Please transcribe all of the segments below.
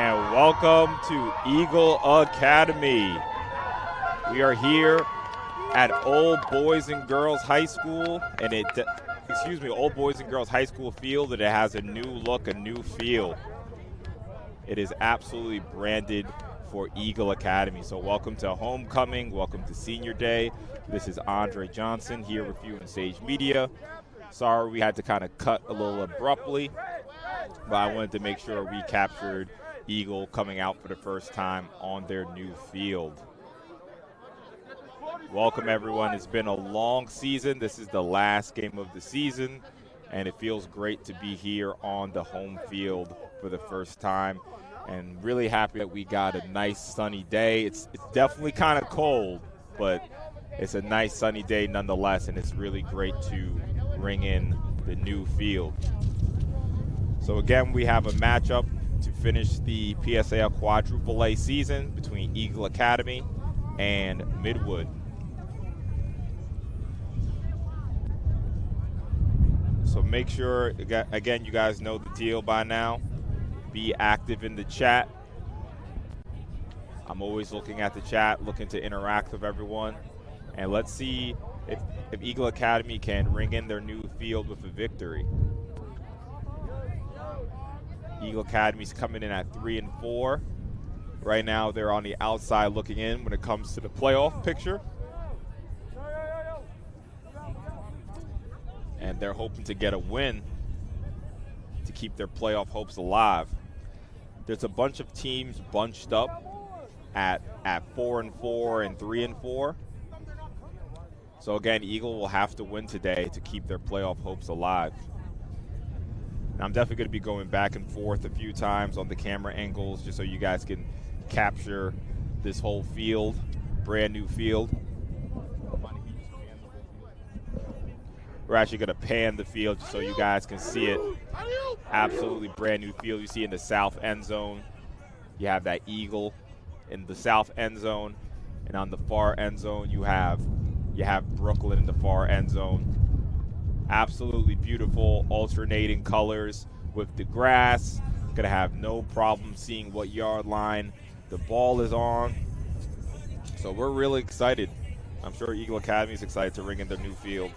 And welcome to Eagle Academy. We are here at Old Boys and Girls High School, and Old Boys and Girls High School field, and it has a new look, a new feel. It is absolutely branded for Eagle Academy. So welcome to homecoming, welcome to senior day. This is Andre Johnson here with you in Sage Media. Sorry we had to kind of cut a little abruptly, but I wanted to make sure we captured Eagle coming out for the first time on their new field. Welcome everyone. It's been a long season. This is the last game of the season, and it feels great to be here on the home field for the first time. And really happy that we got a nice sunny day. It's definitely kind of cold, but it's a nice sunny day nonetheless, and it's really great to ring in the new field. So again, we have a matchup to finish the PSAL Quadruple A season between Eagle Academy and Midwood. So make sure, again, you guys know the deal by now. Be active in the chat. I'm always looking at the chat, looking to interact with everyone. And let's see if Eagle Academy can ring in their new field with a victory. Eagle Academy's coming in at 3-4. Right now, they're on the outside looking in when it comes to the playoff picture. And they're hoping to get a win to keep their playoff hopes alive. There's a bunch of teams bunched up at 4-4 and 3-4. So again, Eagle will have to win today to keep their playoff hopes alive. And I'm definitely going to be going back and forth a few times on the camera angles just so you guys can capture this whole field, brand new field. We're actually going to pan the field just so you guys can see it. Absolutely brand new field. You see in the south end zone, you have that Eagle in the south end zone, and on the far end zone you have Brooklyn in the far end zone. Absolutely beautiful alternating colors with the grass. Gonna have no problem seeing what yard line the ball is on. So we're really excited. I'm sure Eagle Academy is excited to ring in their new field.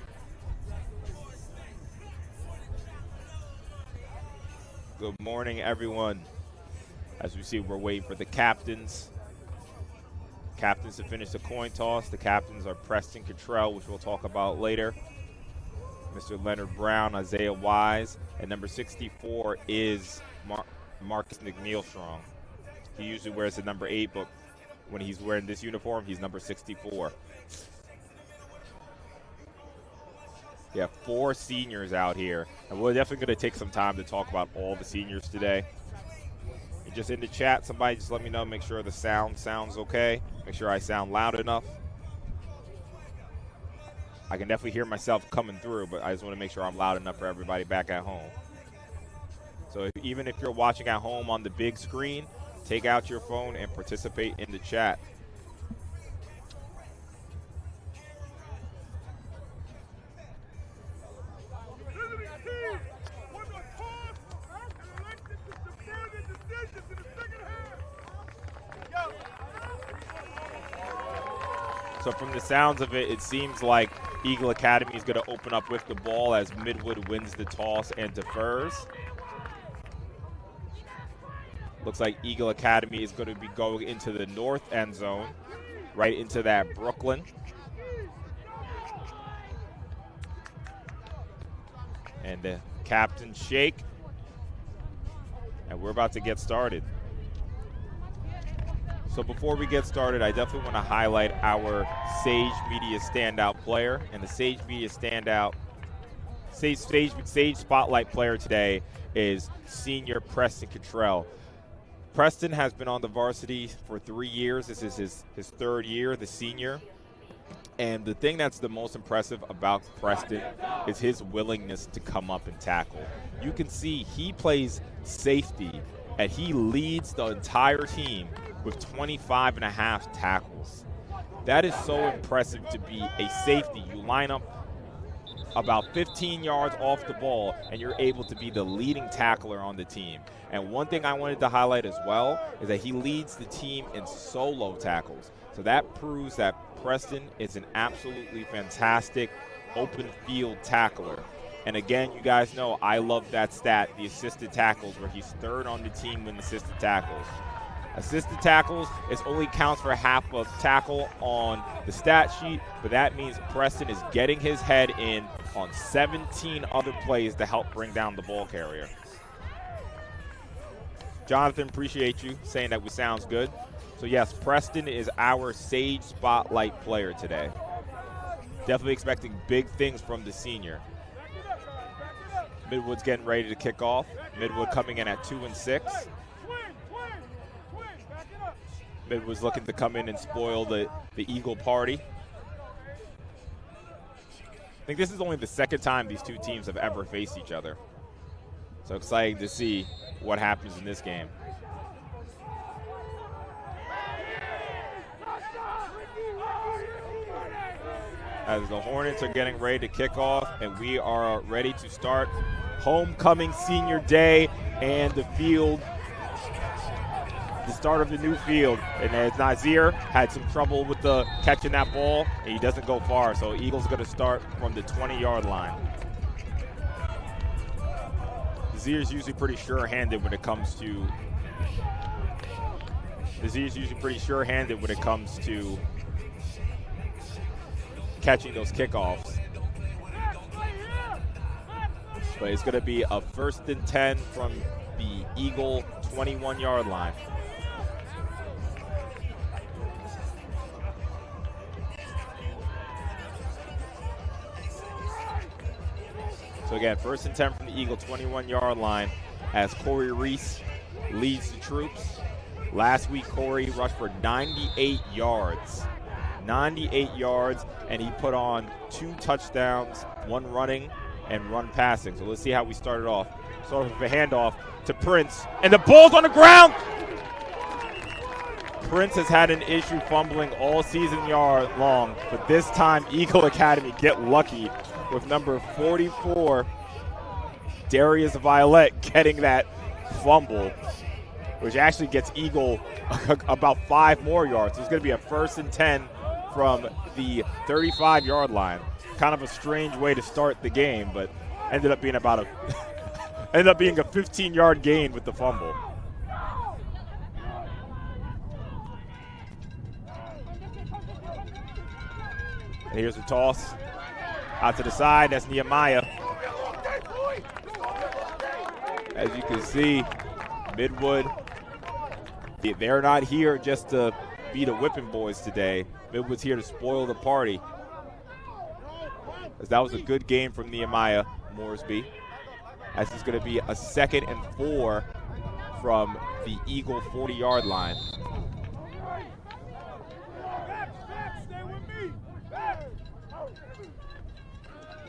Good morning, everyone. As we see, we're waiting for the captains. Captains to finish the coin toss. The captains are Preston Cottrell, which we'll talk about later. Mr. Leonard Brown, Isaiah Wise, and number 64 is Marcus McNeilstrong. He usually wears the number 8, but when he's wearing this uniform, he's number 64. We have 4 seniors out here, and we're definitely going to take some time to talk about all the seniors today. And just in the chat, somebody just let me know, make sure the sound sounds okay, make sure I sound loud enough. I can definitely hear myself coming through, but I just want to make sure I'm loud enough for everybody back at home. So even if you're watching at home on the big screen, take out your phone and participate in the chat. So from the sounds of it, it seems like Eagle Academy is going to open up with the ball as Midwood wins the toss and defers. Looks like Eagle Academy is going to be going into the north end zone, right into that Brooklyn. And the captain shake. And we're about to get started. So before we get started, I definitely want to highlight our Sage Media standout player. And the Sage Media standout, Sage Spotlight player today is senior Preston Cottrell. Preston has been on the varsity for 3 years. This is his 3rd year, the senior. And the thing that's the most impressive about Preston is his willingness to come up and tackle. You can see he plays safety, and he leads the entire team with 25.5 tackles. That is so impressive to be a safety. You line up about 15 yards off the ball, and you're able to be the leading tackler on the team. And one thing I wanted to highlight as well is that he leads the team in solo tackles. So that proves that Preston is an absolutely fantastic open field tackler. And again, you guys know I love that stat, the assisted tackles, where he's third on the team in assisted tackles. Assisted tackles only counts for half a tackle on the stat sheet, but that means Preston is getting his head in on 17 other plays to help bring down the ball carrier. Jonathan, appreciate you saying that we sounds good. So yes, Preston is our Sage Spotlight player today. Definitely expecting big things from the senior. Midwood's getting ready to kick off. Midwood coming in at 2-6. Midwood's looking to come in and spoil the Eagle party. I think this is only the second time these two teams have ever faced each other. So exciting to see what happens in this game. As the Hornets are getting ready to kick off, and we are ready to start homecoming senior day and the field, the start of the new field. And as Nazir had some trouble with catching that ball, and he doesn't go far, so Eagles going to start from the 20-yard line. Nazir's usually pretty sure-handed when it comes to catching those kickoffs. But it's going to be a 1st and 10 from the Eagle 21-yard line. So again, 1st and 10 from the Eagle 21-yard line as Corey Reese leads the troops. Last week, Corey rushed for 98 yards. 98 yards, and he put on 2 touchdowns, 1 running and 1 passing. So let's see how we started off. Started with a handoff to Prince, and the ball's on the ground. Prince has had an issue fumbling all season long, but this time Eagle Academy get lucky with number 44, Darius Violet, getting that fumble, which actually gets Eagle about 5 more yards. So it's going to be a 1st and 10 from the 35-yard line. Kind of a strange way to start the game, but ended up being a 15-yard gain with the fumble. And here's the toss out to the side. That's Nehemiah. As you can see, Midwood, they're not here just to be the whipping boys today. Midwood's here to spoil the party. As that was a good game from Nehemiah Moresby. As it's going to be a 2nd and 4 from the Eagle 40-yard line.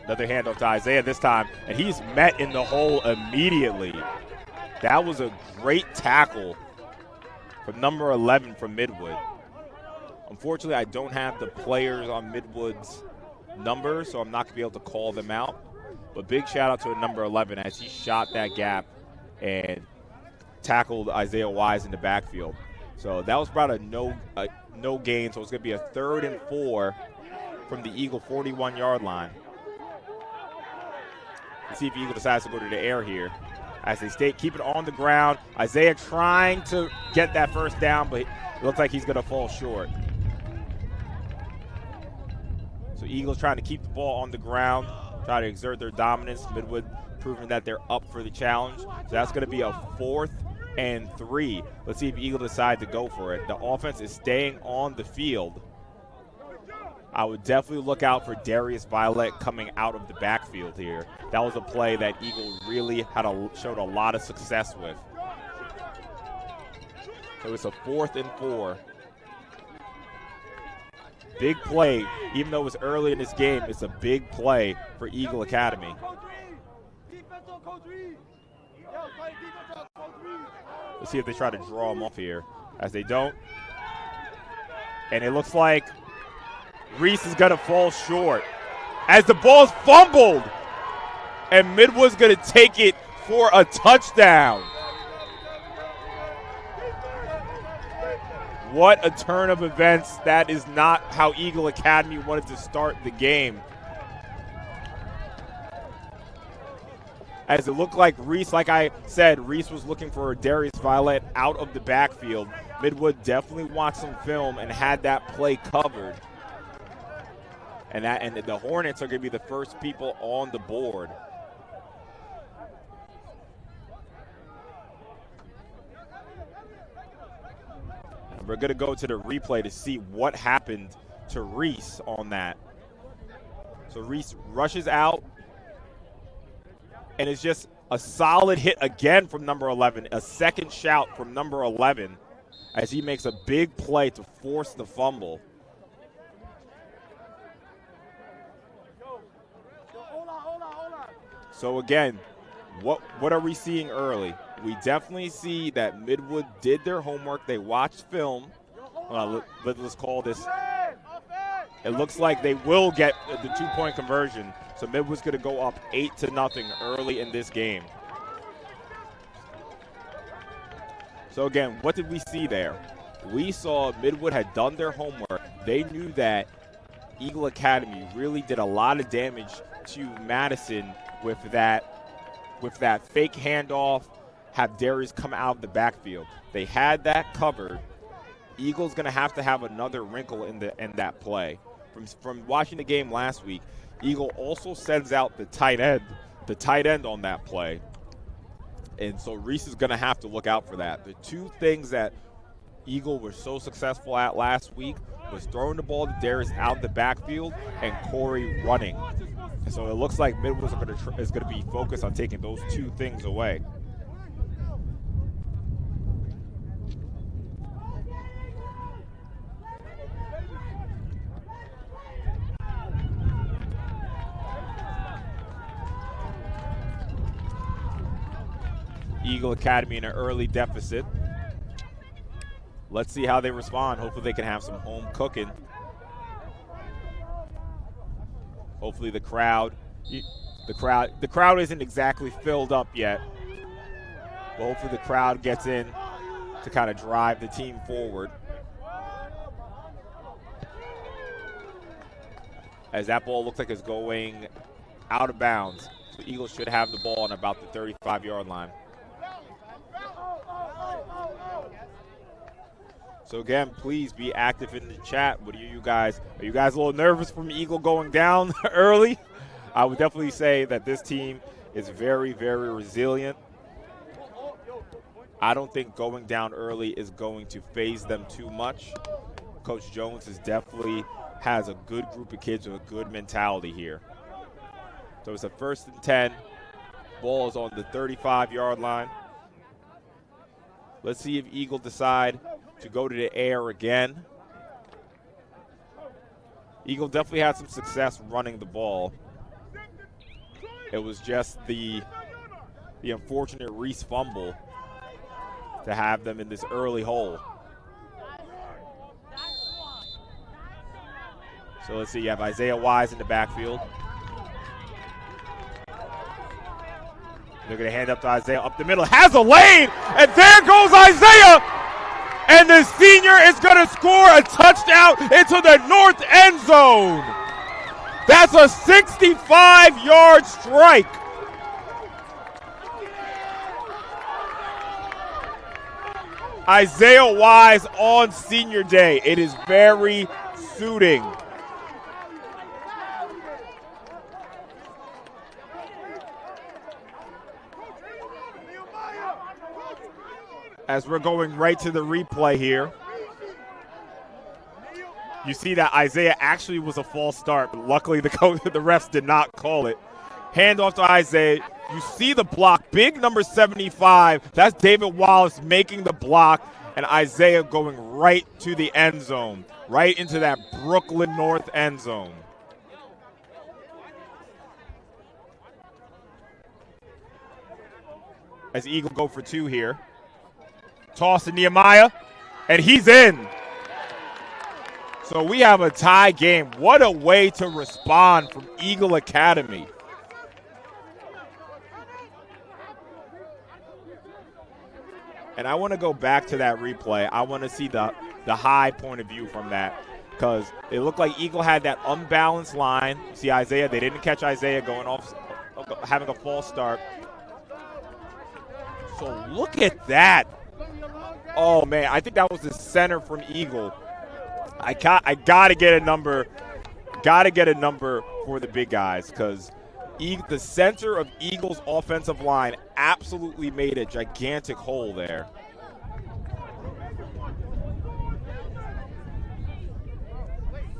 Another handoff to Isaiah this time, and he's met in the hole immediately. That was a great tackle from number 11 from Midwood. Unfortunately, I don't have the players on Midwood's numbers, so I'm not going to be able to call them out. But big shout out to number 11 as he shot that gap and tackled Isaiah Wise in the backfield. So that was about a no gain, so it's going to be a 3rd and 4 from the Eagle 41-yard line. Let's see if Eagle decides to go to the air here. As they keep it on the ground. Isaiah trying to get that 1st down, but it looks like he's going to fall short. So Eagles trying to keep the ball on the ground, try to exert their dominance. Midwood proving that they're up for the challenge. So that's going to be a 4th and 3. Let's see if Eagle decide to go for it. The offense is staying on the field. I would definitely look out for Darius Violet coming out of the backfield here. That was a play that Eagle really showed a lot of success with. So it's a 4th and 4. Big play, even though it was early in this game, it's a big play for Eagle Academy. Let's see if they try to draw him off here. As they don't. And it looks like Reese is going to fall short as the ball's fumbled. And Midwood's going to take it for a touchdown. What a turn of events. That is not how Eagle Academy wanted to start the game. As it looked like Reese, like I said, Reese was looking for Darius Violet out of the backfield. Midwood definitely watched some film and had that play covered. And the Hornets are going to be the first people on the board. And we're going to go to the replay to see what happened to Reese on that. So Reese rushes out. And it's just a solid hit again from number 11, a second shout from number 11 as he makes a big play to force the fumble. So again, what are we seeing early? We definitely see that Midwood did their homework. They watched film. Let's call this. It looks like they will get the 2-point conversion. So Midwood's going to go up 8-0 early in this game. So again, what did we see there? We saw Midwood had done their homework. They knew that Eagle Academy really did a lot of damage to Madison with that fake handoff, have Darius come out of the backfield. They had that covered. Eagle's going to have another wrinkle in that play. From watching the game last week, Eagle also sends out the tight end on that play. And so Reese is going to have to look out for that. The two things that Eagle were so successful at last week was throwing the ball to Darius out of the backfield and Corey running. And so it looks like Midwood is going to be focused on taking those two things away. Eagle Academy in an early deficit. Let's see how they respond. Hopefully they can have some home cooking. Hopefully the crowd isn't exactly filled up yet. But hopefully the crowd gets in to kind of drive the team forward. As that ball looks like it's going out of bounds. So Eagles should have the ball on about the 35-yard line. So again, please be active in the chat. What are you guys a little nervous from Eagle going down early? I would definitely say that this team is very, very resilient. I don't think going down early is going to phase them too much. Coach Jones definitely has a good group of kids with a good mentality here. So it's a 1st and 10. Ball is on the 35-yard line. Let's see if Eagle decide to go to the air again. Eagle definitely had some success running the ball. It was just the unfortunate Reese fumble to have them in this early hole. So let's see, you have Isaiah Wise in the backfield. They're going to hand up to Isaiah up the middle. Has a lane, and there goes Isaiah. And the senior is going to score a touchdown into the north end zone. That's a 65-yard strike. Isaiah Wise on senior day. It is very suiting. As we're going right to the replay here, you see that Isaiah actually was a false start, but luckily the refs did not call it. Hand off to Isaiah. You see the block, big number 75. That's David Wallace making the block, and Isaiah going right to the end zone, right into that Brooklyn North end zone. As Eagle go for 2 here. Toss to Nehemiah, and he's in. So we have a tie game. What a way to respond from Eagle Academy. And I want to go back to that replay. I want to see the high point of view from that, because it looked like Eagle had that unbalanced line. See Isaiah, they didn't catch Isaiah going off, having a false start. So look at that. Oh, man, I think that was the center from Eagle. I got to get a number. Got to get a number for the big guys, because the center of Eagle's offensive line absolutely made a gigantic hole there.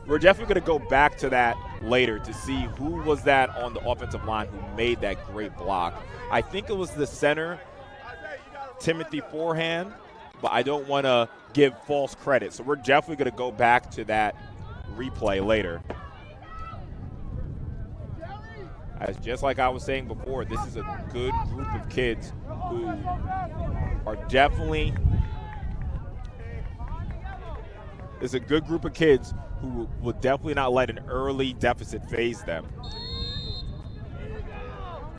We're definitely going to go back to that later to see who was that on the offensive line who made that great block. I think it was the center, Timothy Forehand, but I don't want to give false credit. So we're definitely going to go back to that replay later. As just like I was saying before, this is a good group of kids who are definitely – it's a good group of kids who will definitely not let an early deficit phase them.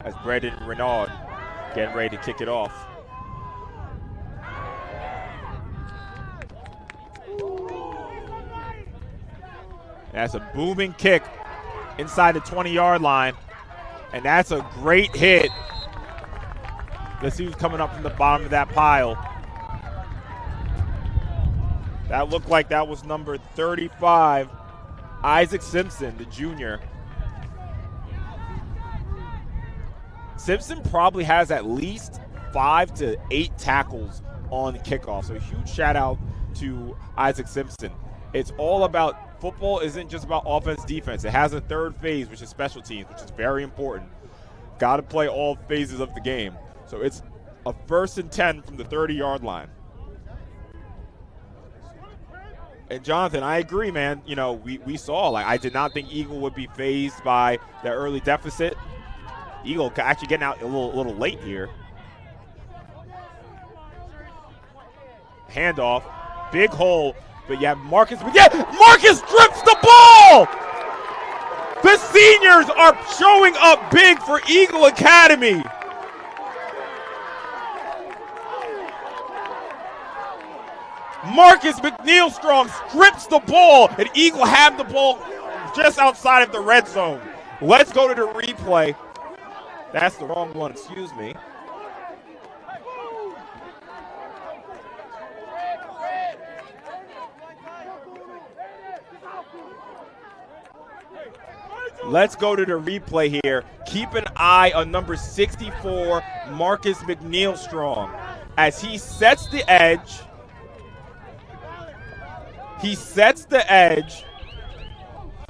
As Brandon Renaud getting ready to kick it off. That's a booming kick inside the 20-yard line. And that's a great hit. Let's see who's coming up from the bottom of that pile. That looked like that was number 35, Isaac Simpson, the junior. Simpson probably has at least 5 to 8 tackles on the kickoff. So a huge shout out to Isaac Simpson. It's all about – football isn't just about offense, defense. It has a third phase, which is special teams, which is very important. Got to play all phases of the game. So it's a 1st and 10 from the 30-yard line. And Jonathan, I agree, man. You know, we saw, like, I did not think Eagle would be phased by the early deficit. Eagle actually getting out a little late here. Handoff, big hole. But yeah, Marcus drips the ball! The seniors are showing up big for Eagle Academy. Marcus McNeil-Strong strips the ball, and Eagle have the ball just outside of the red zone. Let's go to the replay. That's the wrong one, excuse me. Let's go to the replay here. Keep an eye on number 64, Marcus McNeil-Strong, as he sets the edge. He sets the edge,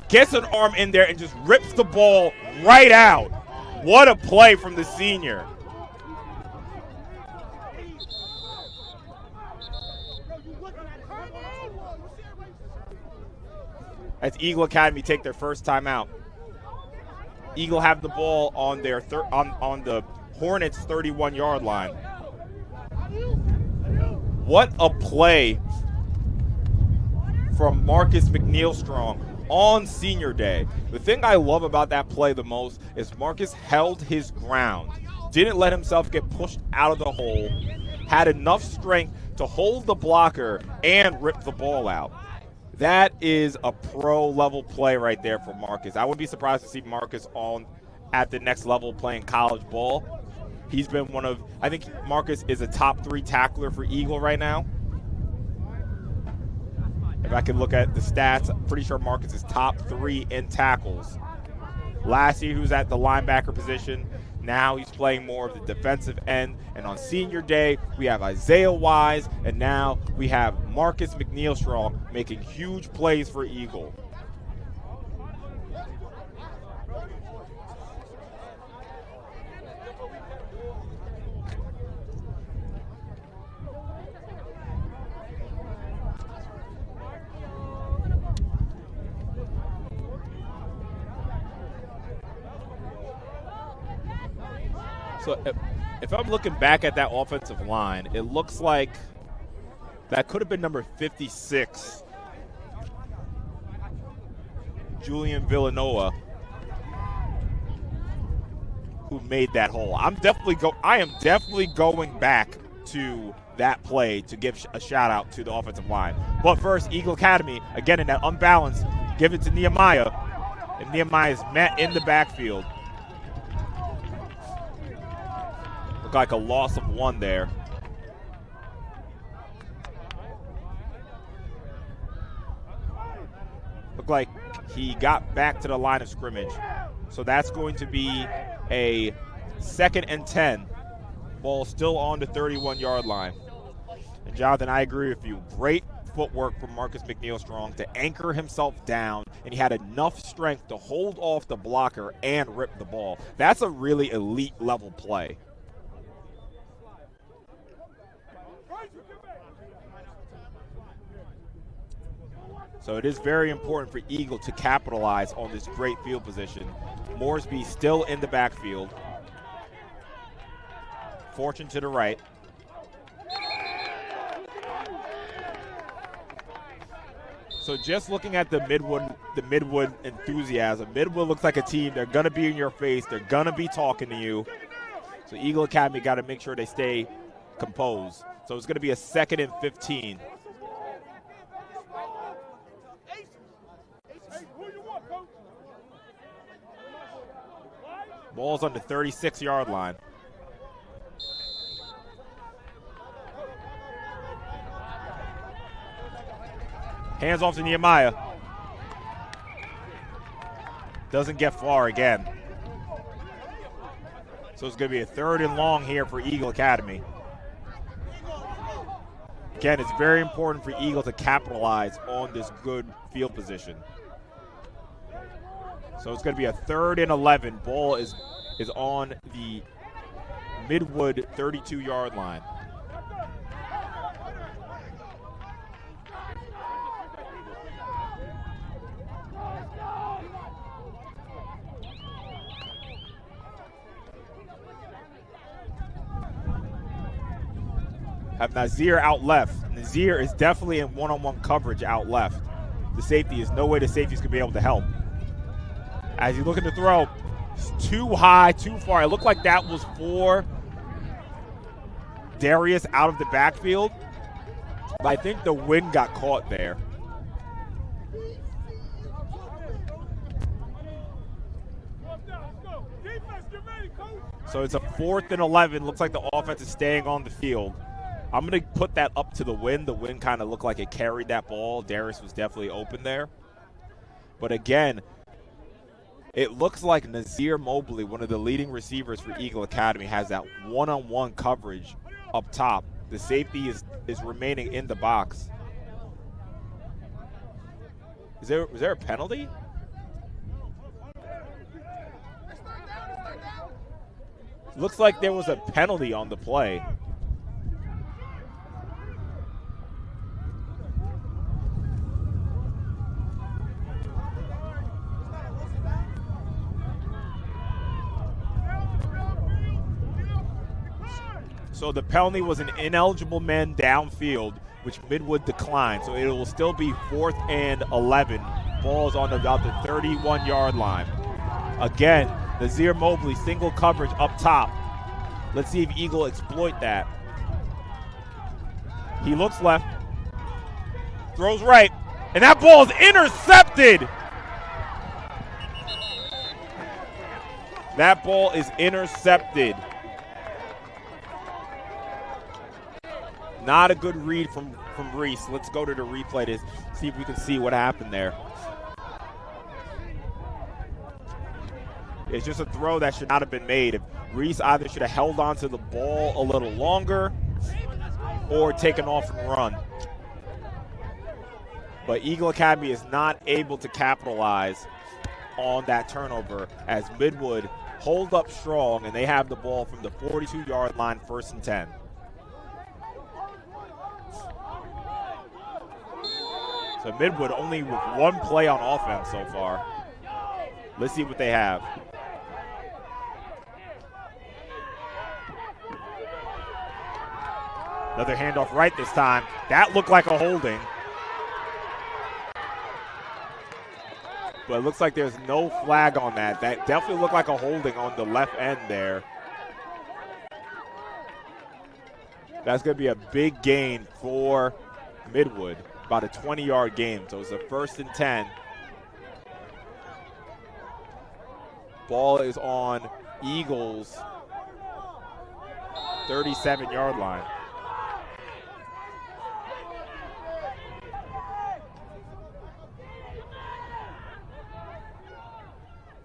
gets an arm in there, and just rips the ball right out. What a play from the senior. As Eagle Academy take their first timeout. Eagle have the ball on their on the Hornets' 31-yard line. What a play from Marcus McNeil-Strong on senior day. The thing I love about that play the most is Marcus held his ground, didn't let himself get pushed out of the hole, had enough strength to hold the blocker and rip the ball out. That is a pro-level play right there for Marcus. I wouldn't be surprised to see Marcus at the next level playing college ball. He's been I think Marcus is a top 3 tackler for Eagle right now. If I can look at the stats, I'm pretty sure Marcus is top 3 in tackles. Last year he was at the linebacker position. Now he's playing more of the defensive end. And on senior day, we have Isaiah Wise, and now we have Marcus McNeil-Strong making huge plays for Eagle. So if I'm looking back at that offensive line, it looks like that could have been number 56. Julian Villanova, who made that hole. I am definitely going back to that play to give a shout out to the offensive line. But first, Eagle Academy, again in that unbalanced, give it to Nehemiah. And Nehemiah is met in the backfield. Looked like a loss of 1 there. Looked like he got back to the line of scrimmage. So that's going to be a 2nd and 10. Ball still on the 31-yard line. And Jonathan, I agree with you. Great footwork from Marcus McNeil-Strong to anchor himself down, and he had enough strength to hold off the blocker and rip the ball. That's a really elite level play. So it is very important for Eagle to capitalize on this great field position. Moresby still in the backfield. Fortune to the right. So just looking at the Midwood enthusiasm, Midwood looks like a team. They're going to be in your face. They're going to be talking to you. So Eagle Academy got to make sure they stay composed. So it's going to be a 2nd and 15. Ball's on the 36-yard line. Hands off to Nehemiah. Doesn't get far again. So it's going to be a 3rd and long here for Eagle Academy. Again, it's very important for Eagle to capitalize on this good field position. So it's going to be a 3rd and 11. Ball is on the Midwood 32-yard line. Have Nazir out left. Nazir is definitely in one-on-one coverage out left. The safety is no way the safeties could be able to help. As he's looking to throw, it's too high, too far. It looked like that was for Darius out of the backfield, but I think the wind got caught there. So it's a 4th and 11. Looks like the offense is staying on the field. I'm going to put that up to the wind. The wind kind of looked like it carried that ball. Darius was definitely open there. But again, it looks like Nazir Mobley, one of the leading receivers for Eagle Academy, has that one-on-one coverage up top. The safety is remaining in the box. Was there a penalty? Looks like there was a penalty on the play. So the penalty was an ineligible man downfield, which Midwood declined. So it will still be 4th and 11. Ball's on about the 31-yard line. Again, Nazir Mobley, single coverage up top. Let's see if Eagle exploit that. He looks left, throws right, and that ball is intercepted. That ball is intercepted. Not a good read from Reese. Let's go to the replay to see if we can see what happened there. It's just a throw that should not have been made. If Reese either should have held on to the ball a little longer or taken off and run. But Eagle Academy is not able to capitalize on that turnover as Midwood hold up strong, and they have the ball from the 42-yard line, 1st and 10. So Midwood only with one play on offense so far. Let's see what they have. Another handoff right this time. That looked like a holding. but it looks like there's no flag on that. That definitely looked like a holding on the left end there. That's going to be a big gain for Midwood, about a 20-yard gain. So it's a 1st and 10. Ball is on Eagles' 37-yard line.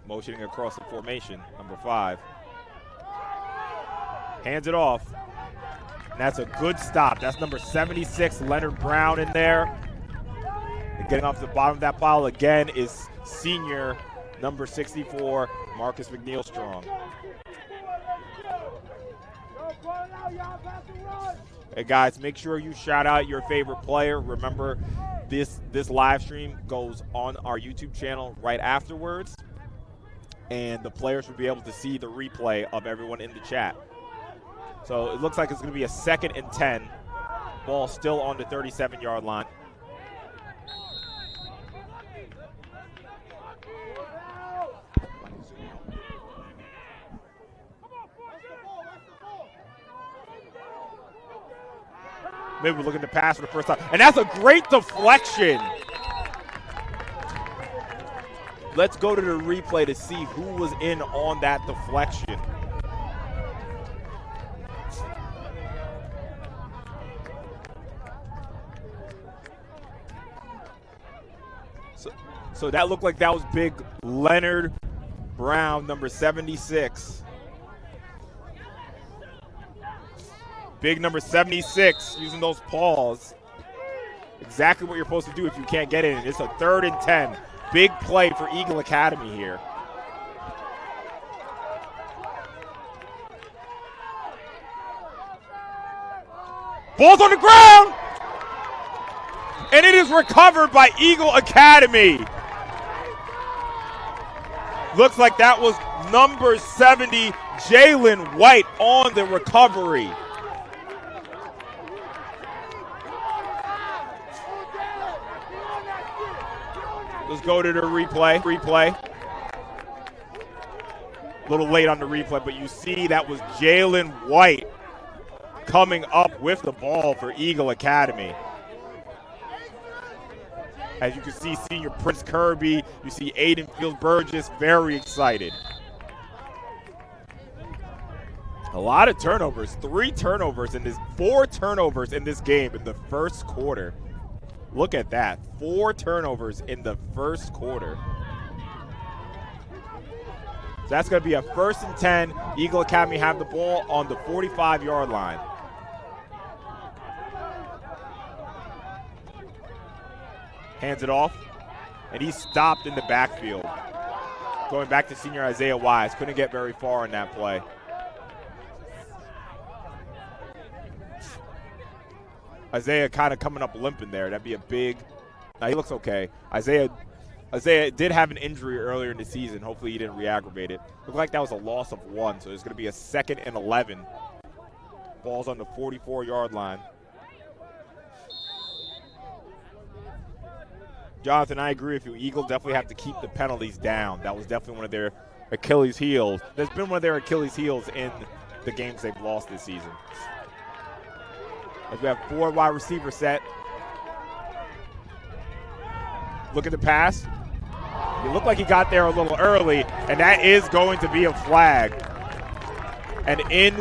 Motioning across the formation, number 5. Hands it off. And that's a good stop. That's number 76, Leonard Brown in there. And getting off the bottom of that pile again is senior number 64, Marcus McNeil Strong. Hey guys, make sure you shout out your favorite player. Remember, this live stream goes on our YouTube channel right afterwards, and the players will be able to see the replay of everyone in the chat. So it looks like it's going to be a 2nd and 10. Ball still on the 37-yard line. Maybe we're looking to pass for the first time. And that's a great deflection. Let's go to the replay to see who was in on that deflection. So that looked like that was big Leonard Brown, number 76. Big number 76, using those paws. Exactly what you're supposed to do if you can't get in. It's a 3rd and 10. Big play for Eagle Academy here. Ball's on the ground! And it is recovered by Eagle Academy. Looks like that was number 70, Jalen White, on the recovery. Let's go to the replay. A little late on the replay, but you see that was Jalen White coming up with the ball for Eagle Academy. As you can see, senior Prince Kirby, you see Aiden Fields-Burgess very excited. A lot of turnovers, 4 turnovers in this game in the first quarter. Look at that, 4 turnovers in the first quarter. So that's going to be a 1st and 10. Eagle Academy have the ball on the 45-yard line. Hands it off, and he's stopped in the backfield. Going back to senior Isaiah Wise. Couldn't get very far in that play. Isaiah kind of coming up limping there. That'd be a big – now he looks okay. Isaiah did have an injury earlier in the season. Hopefully he didn't re-aggravate it. Looked like that was a loss of 1, so there's going to be a 2nd and 11. Ball's on the 44-yard line. Jonathan, I agree with you. Eagles definitely have to keep the penalties down. That was definitely one of their Achilles heels. There's been one of their Achilles heels in the games they've lost this season. As we have 4 wide receiver set. Look at the pass. It looked like he got there a little early, and that is going to be a flag. And in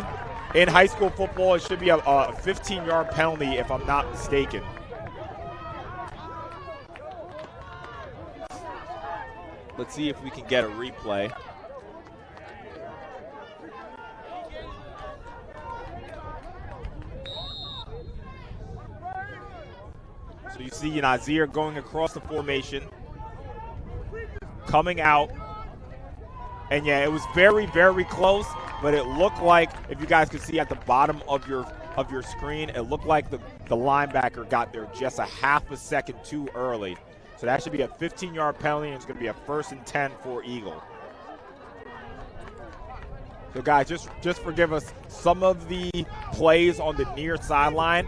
high school football, it should be a 15-yard penalty if I'm not mistaken. Let's see if we can get a replay. So you see Nazir going across the formation, coming out. And yeah, it was very, very close, but it looked like, if you guys could see at the bottom of your screen, it looked like the linebacker got there just a half a second too early. So that should be a 15-yard penalty, and it's going to be a 1st and 10 for Eagle. So guys, just forgive us some of the plays on the near sideline.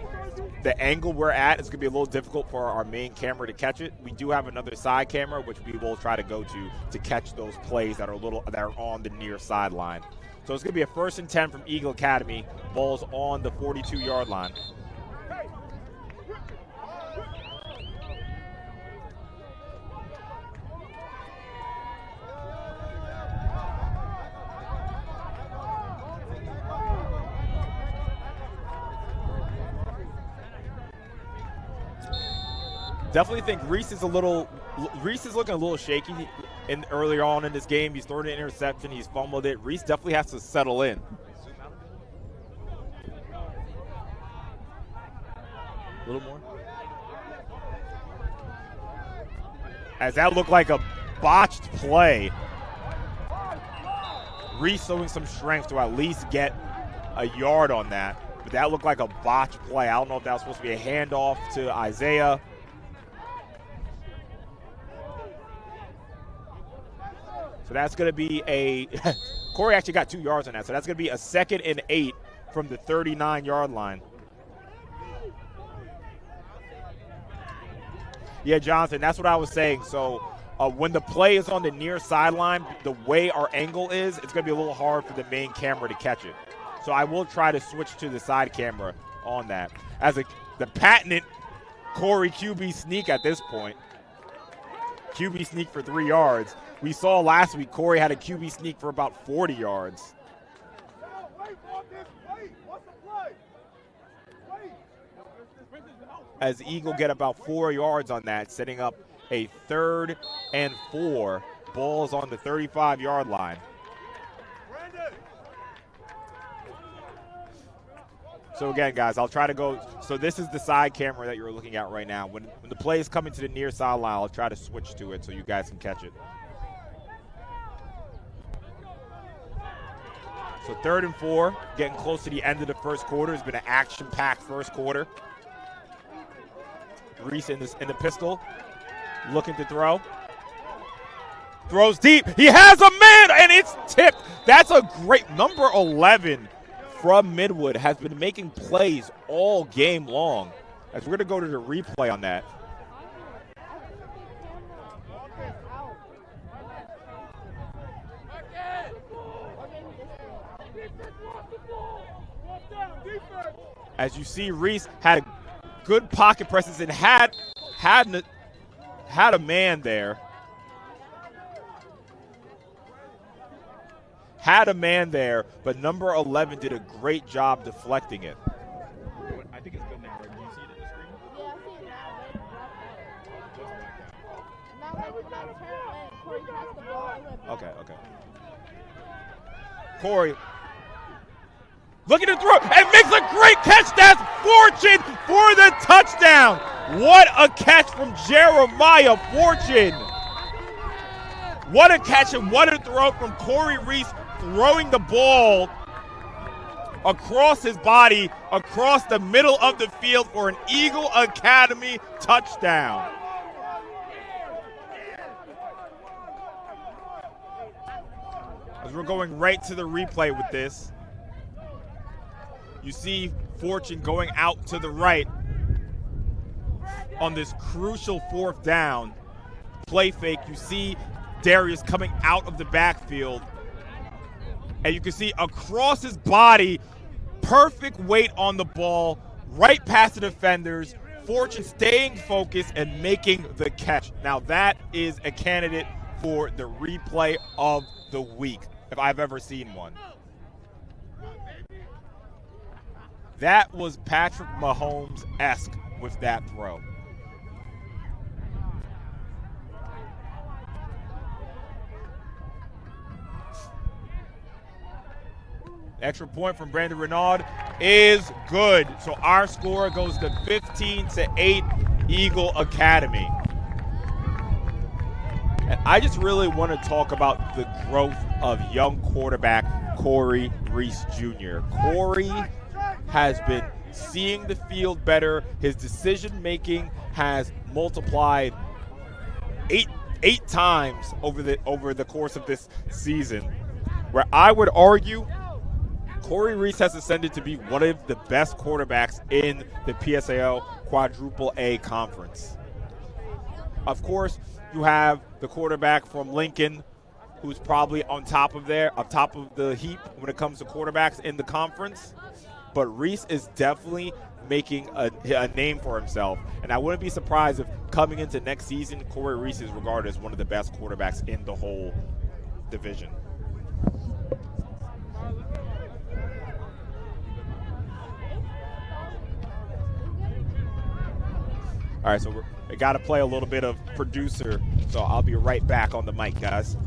the angle we're at is going to be a little difficult for our main camera to catch it. We do have another side camera, which we will try to go to catch those plays that are on the near sideline. So it's going to be a 1st and 10 from Eagle Academy. Ball's on the 42-yard line. Definitely think Reese is looking a little shaky earlier on in this game. He's thrown an interception. He's fumbled it. Reese definitely has to settle in. A little more. As that looked like a botched play. Reese showing some strength to at least get a yard on that. But that looked like a botched play. I don't know if that was supposed to be a handoff to Isaiah. So that's going to be Corey actually got 2 yards on that. So that's going to be a 2nd and 8 from the 39-yard line. Yeah, Jonathan, that's what I was saying. So when the play is on the near sideline, the way our angle is, it's going to be a little hard for the main camera to catch it. So I will try to switch to the side camera on that. As the patented Corey QB sneak at this point. QB sneak for 3 yards. We saw last week Corey had a QB sneak for about 40 yards. As Eagle get about 4 yards on that, setting up a 3rd and 4. Ball's on the 35-yard line. So again, guys, I'll try to go. So this is the side camera that you're looking at right now. When the play is coming to the near sideline, I'll try to switch to it so you guys can catch it. So 3rd and 4, getting close to the end of the first quarter. It's been an action-packed first quarter. Reese in the pistol, looking to throw. Throws deep. He has a man, and it's tipped. That's a great number 11 from Midwood. Has been making plays all game long. As we're going to go to the replay on that. As you see, Reese had a good pocket presence and had a man there. Had a man there, but number 11 did a great job deflecting it. I think it's good now, right? Do you see it in the screen? Yeah, I see it now. Now, like, when I turn and Corey passed the ball, I went back. Okay. Corey looking to throw and makes a great catch. That's Fortune for the touchdown. What a catch from Jeremiah Fortune. What a catch and what a throw from Corey Reese, throwing the ball across his body, across the middle of the field for an Eagle Academy touchdown. As we're going right to the replay with this, you see Fortune going out to the right on this crucial 4th down. Play fake, you see Darius coming out of the backfield. And you can see across his body, perfect weight on the ball, right past the defenders. Fortune staying focused and making the catch. Now that is a candidate for the replay of the week, if I've ever seen one. That was Patrick Mahomes-esque with that throw. Extra point from Brandon Renaud is good. So our score goes to 15-8 Eagle Academy. And I just really want to talk about the growth of young quarterback Corey Reese Jr. Corey has been seeing the field better. His decision-making has multiplied eight times over the course of this season, where I would argue Corey Reese has ascended to be one of the best quarterbacks in the PSAL Quadruple A Conference. Of course, you have the quarterback from Lincoln, who's probably on top of the heap when it comes to quarterbacks in the conference. But Reese is definitely making a name for himself. And I wouldn't be surprised if coming into next season, Corey Reese is regarded as one of the best quarterbacks in the whole division. All right, so we got to play a little bit of producer, so I'll be right back on the mic, guys.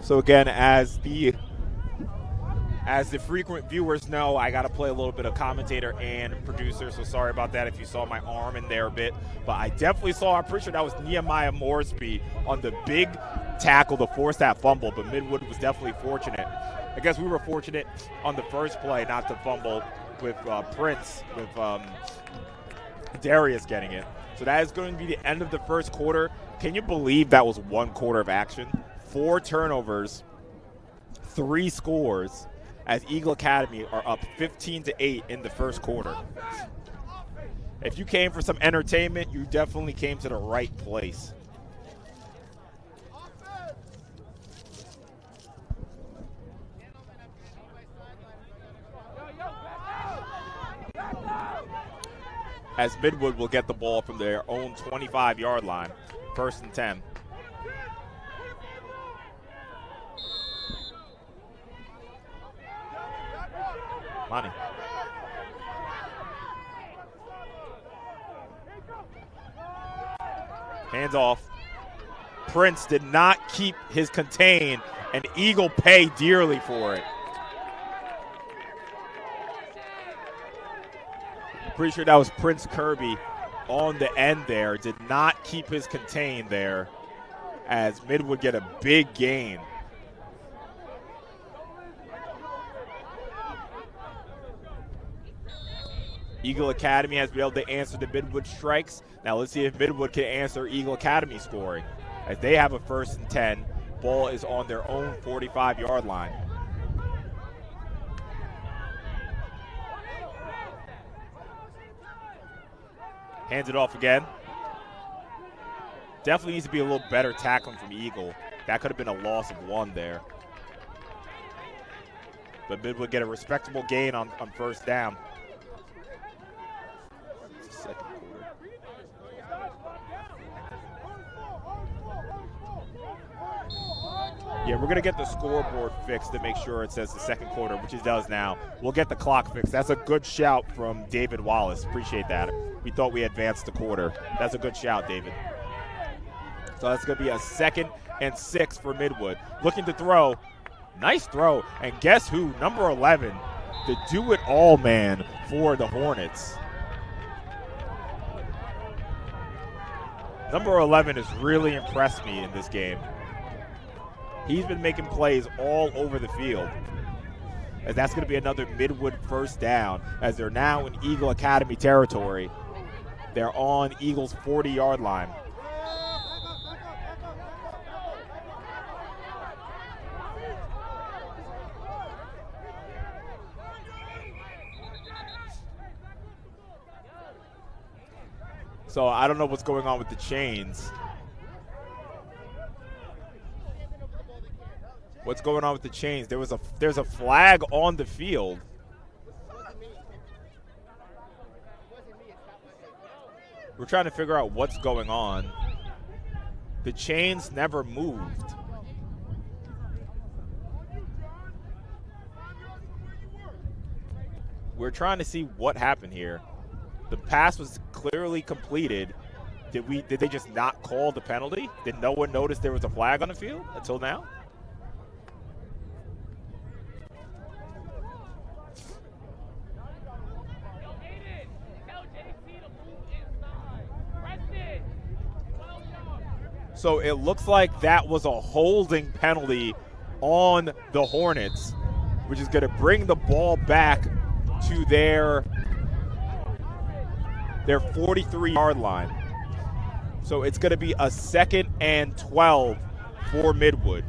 So again, as the frequent viewers know, I got to play a little bit of commentator and producer, so sorry about that if you saw my arm in there a bit. But I definitely saw, I'm pretty sure that was Nehemiah Moresby on the big tackle to force that fumble, but Midwood was definitely fortunate. I guess we were fortunate on the first play not to fumble with Prince, with Darius getting it. So that is going to be the end of the first quarter. Can you believe that was 1 quarter of action? 4 turnovers, 3 scores, as Eagle Academy are up 15-8 in the first quarter. If you came for some entertainment, you definitely came to the right place. As Midwood will get the ball from their own 25-yard line, 1st and 10. Money. Hands off. Prince did not keep his contain, and Eagle pay dearly for it. Pretty sure that was Prince Kirby on the end there. Did not keep his contain there, as Midwood get a big gain. Eagle Academy has been able to answer the Midwood strikes. Now let's see if Midwood can answer Eagle Academy scoring, as they have a 1st and 10. Ball is on their own 45-yard line. Hands it off again. Definitely needs to be a little better tackling from Eagle. That could have been a loss of 1 there. But Midwood get a respectable gain on 1st down. Second quarter. Yeah, we're going to get the scoreboard fixed to make sure it says the second quarter, which it does now. We'll get the clock fixed. That's a good shout from David Wallace. Appreciate that. We thought we advanced the quarter. That's a good shout, David. So that's going to be a 2nd and 6 for Midwood. Looking to throw. Nice throw. And guess who? Number 11, the do-it-all man for the Hornets. Number 11 has really impressed me in this game. He's been making plays all over the field. As that's going to be another Midwood 1st down, as they're now in Eagle Academy territory. They're on Eagle's 40-yard line. So I don't know what's going on with the chains. What's going on with the chains? There's a flag on the field. We're trying to figure out what's going on. The chains never moved. We're trying to see what happened here. The pass was clearly completed. Did they just not call the penalty? Did no one notice there was a flag on the field until now? So it looks like that was a holding penalty on the Hornets, which is going to bring the ball back to their 43-yard line. So it's going to be a 2nd and 12 for Midwood.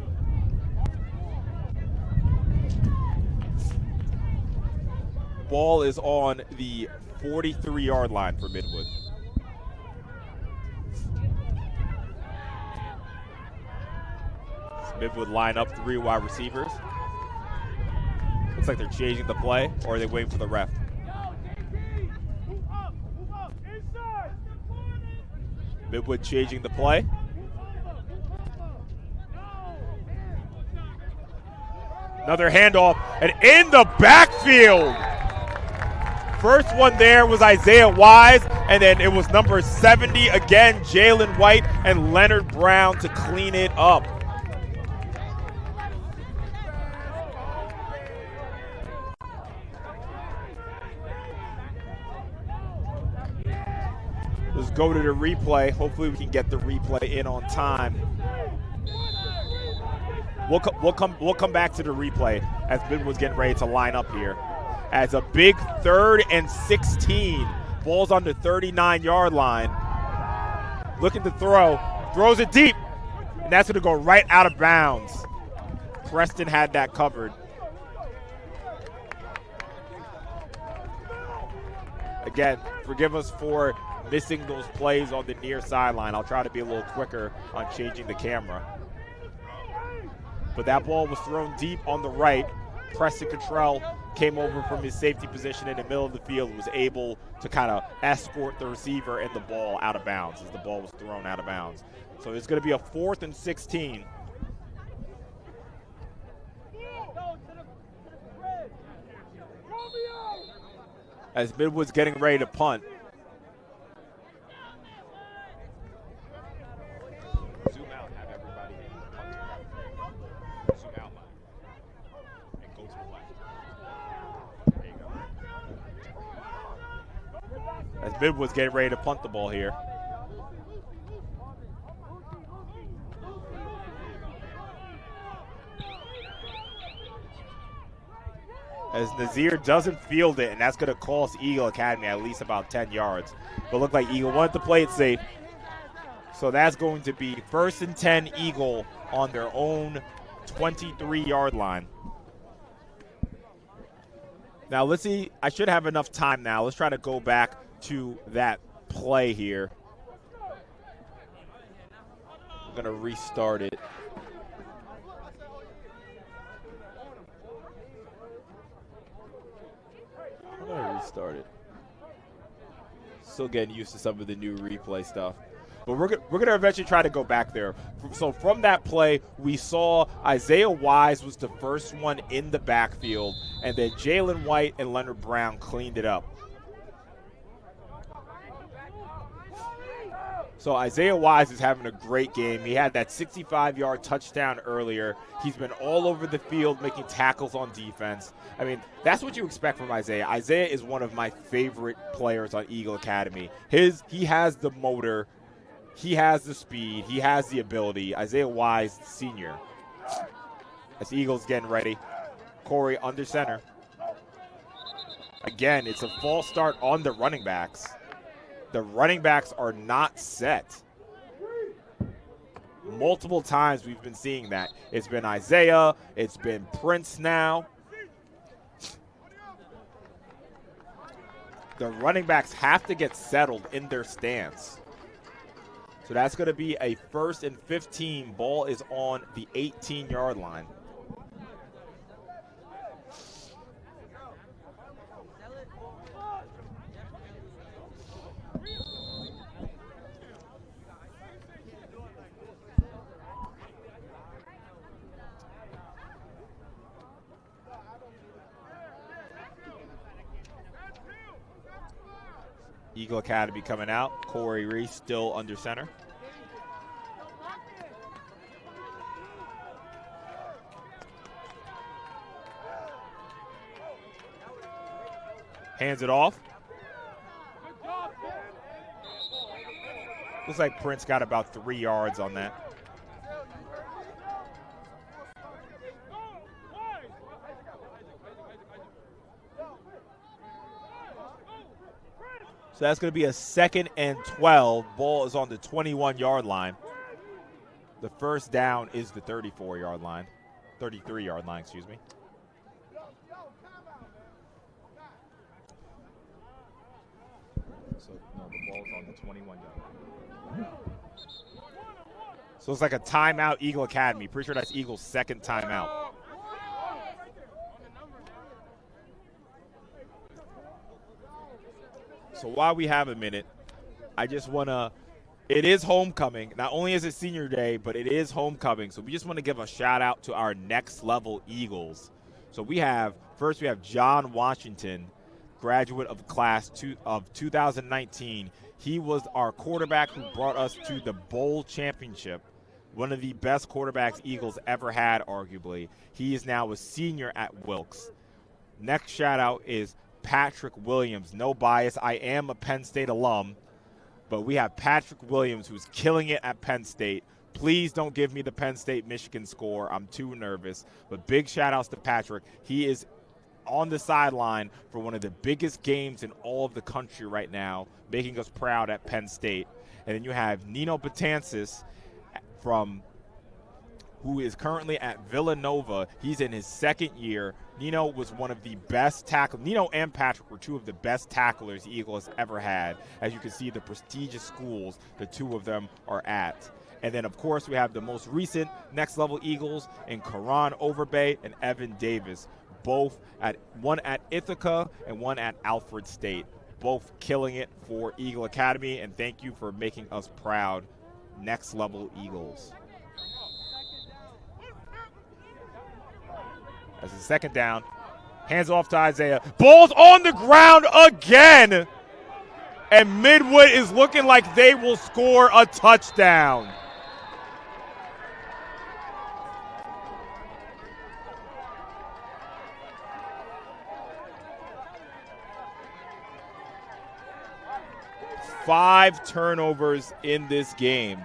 Ball is on the 43-yard line for Midwood. Midwood line up 3 wide receivers. Looks like they're changing the play, or are they waiting for the ref? Midwood changing the play. Another handoff, and in the backfield. First one there was Isaiah Wise, and then it was number 70 again, Jalen White and Leonard Brown to clean it up. Let's go to the replay. Hopefully we can get the replay in on time. We'll come back to the replay as Midwood's getting ready to line up here. As a big 3rd and 16. Ball's on the 39-yard line. Looking to throw. Throws it deep. And that's going to go right out of bounds. Preston had that covered. Again, forgive us for missing those plays on the near sideline. I'll try to be a little quicker on changing the camera. But that ball was thrown deep on the right. Preston Cottrell came over from his safety position in the middle of the field, was able to kind of escort the receiver and the ball out of bounds as the ball was thrown out of bounds. So it's going to be a 4th and 16. As Midwood's getting ready to punt. Zoom out, have everybody zoom out and go to the left. There you go. As Midwood's getting ready to punt the ball here. As Nazir doesn't field it, and that's going to cost Eagle Academy at least about 10 yards. But looked like Eagle wanted to play it safe. So that's going to be 1st and 10 Eagle on their own 23-yard line. Now let's see. I should have enough time now. Let's try to go back to that play here. I'm going to restart it. I'm going to restart it. Still getting used to some of the new replay stuff. But we're going to eventually try to go back there. So from that play, we saw Isaiah Wise was the first one in the backfield, and then Jalen White and Leonard Brown cleaned it up. So Isaiah Wise is having a great game. He had that 65-yard touchdown earlier. He's been all over the field making tackles on defense. I mean, that's what you expect from Isaiah. Isaiah is one of my favorite players on Eagle Academy. He has the motor. He has the speed. He has the ability. Isaiah Wise, senior. As the Eagles getting ready. Corey under center. Again, it's a false start on the running backs. The running backs are not set. Multiple times we've been seeing that. It's been Isaiah. It's been Prince now. the running backs have to get settled in their stance. So that's going to be a 1st and 15. Ball is on the 18-yard line. Eagle Academy coming out. Corey Reese still under center. Hands it off. Looks like Prince got about 3 yards on that. So that's going to be a 2nd and 12. Ball is on the 21-yard line. The first down is the 34-yard line. 33-yard line, excuse me. So, no, the ball's on the 21-yard line. So it's like a timeout, Eagle Academy. Pretty sure that's Eagle's 2nd timeout. So while we have a minute, I just want to, it is homecoming. Not only is it senior day, but it is homecoming. So we just want to give a shout out to our next level Eagles. So we have John Washington, graduate of class of 2019. He was our quarterback who brought us to the bowl championship. One of the best quarterbacks Eagles ever had, arguably. He is now a senior at Wilkes. Next shout out is Patrick Williams. No bias. I am a Penn State alum, but we have Patrick Williams who's killing it at Penn State. Please don't give me the Penn State-Michigan score. I'm too nervous. But big shout-outs to Patrick. He is on the sideline for one of the biggest games in all of the country right now, making us proud at Penn State. And then you have Nino Betances who is currently at Villanova. He's in his 2nd year. Nino was one of the best tacklers. Nino and Patrick were 2 of the best tacklers the Eagle has ever had. As you can see, the prestigious schools the 2 of them are at. And then, of course, we have the most recent next-level Eagles in Karan Overbay and Evan Davis, one at Ithaca and one at Alfred State, both killing it for Eagle Academy. And thank you for making us proud, next-level Eagles. As a 2nd down. Hands off to Isaiah. Ball's on the ground again. And Midwood is looking like they will score a touchdown. Five turnovers in this game.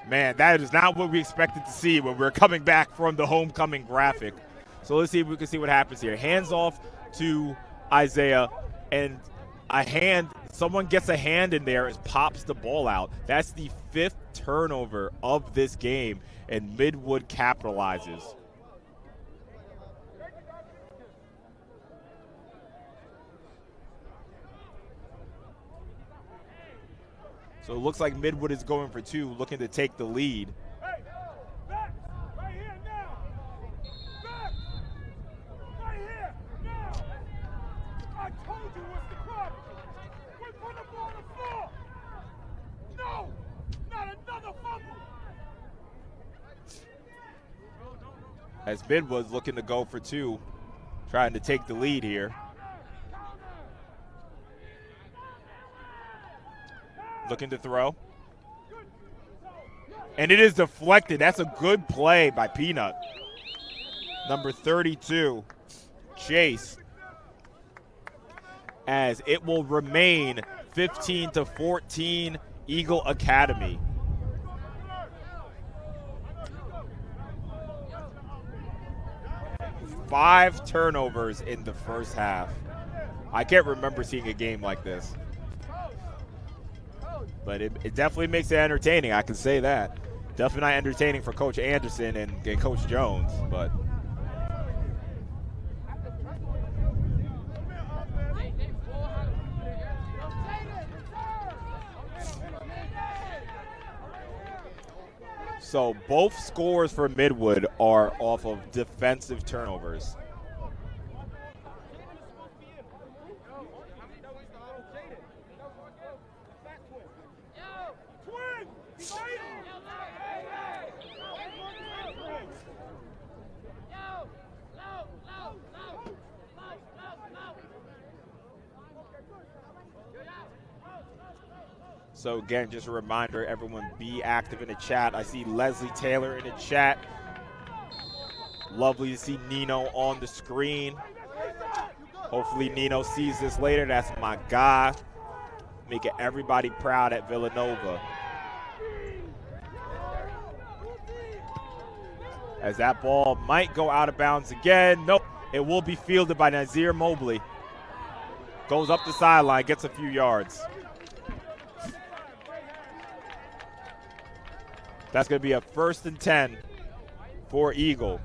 Man, that is not what we expected to see when we're coming back from the homecoming graphic. So let's see if we can see what happens here. Hands off to Isaiah, and someone gets a hand in there and pops the ball out. That's the 5th turnover of this game, and Midwood capitalizes. So it looks like Midwood is going for 2, looking to take the lead. Hey, back, right here now. Back, right here now. I told you what's the problem. We put the ball on the floor. No, not another fumble. As Midwood's looking to go for 2, trying to take the lead here. Looking to throw. And it is deflected. That's a good play by Peanut. Number 32, Chase. As it will remain 15-14, Eagle Academy. Five turnovers in the first half. I can't remember seeing a game like this. But it definitely makes it entertaining, I can say that. Definitely not entertaining for Coach Anderson and Coach Jones, but. So both scores for Midwood are off of defensive turnovers. So again, just a reminder, everyone be active in the chat. I see Leslie Taylor in the chat. Lovely to see Nino on the screen. Hopefully Nino sees this later. That's my guy. Making everybody proud at Villanova. As that ball might go out of bounds again. Nope, it will be fielded by Nazir Mobley. Goes up the sideline, gets a few yards. That's going to be a 1st and 10 for Eagle.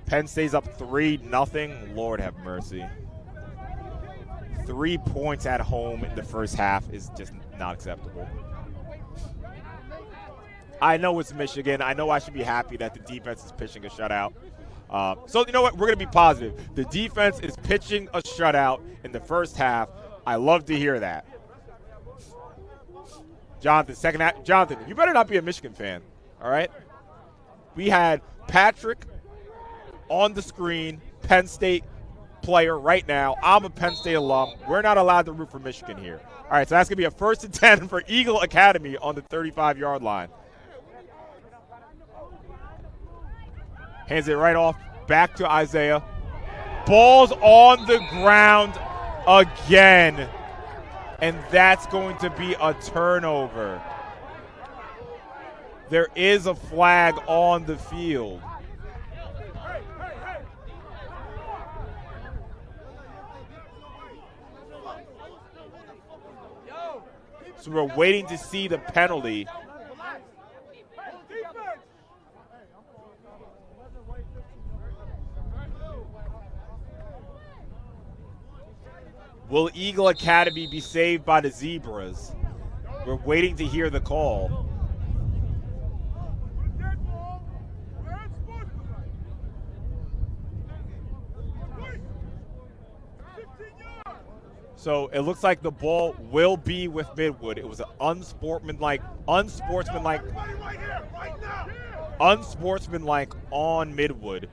Penn stays up 3-0. Lord have mercy. 3 points at home in the first half is just not acceptable. I know it's Michigan. I know I should be happy that the defense is pitching a shutout. So you know what? We're going to be positive. The defense is pitching a shutout in the first half. I love to hear that. Jonathan, second half. Jonathan, you better not be a Michigan fan, all right? We had Patrick on the screen, Penn State player right now. I'm a Penn State alum. We're not allowed to root for Michigan here. All right, so that's going to be a 1st and 10 for Eagle Academy on the 35-yard line. Hands it right off, back to Isaiah. Ball's on the ground again. And that's going to be a turnover. There is a flag on the field. So we're waiting to see the penalty. Will Eagle Academy be saved by the Zebras? We're waiting to hear the call. So it looks like the ball will be with Midwood. It was an unsportsmanlike on Midwood.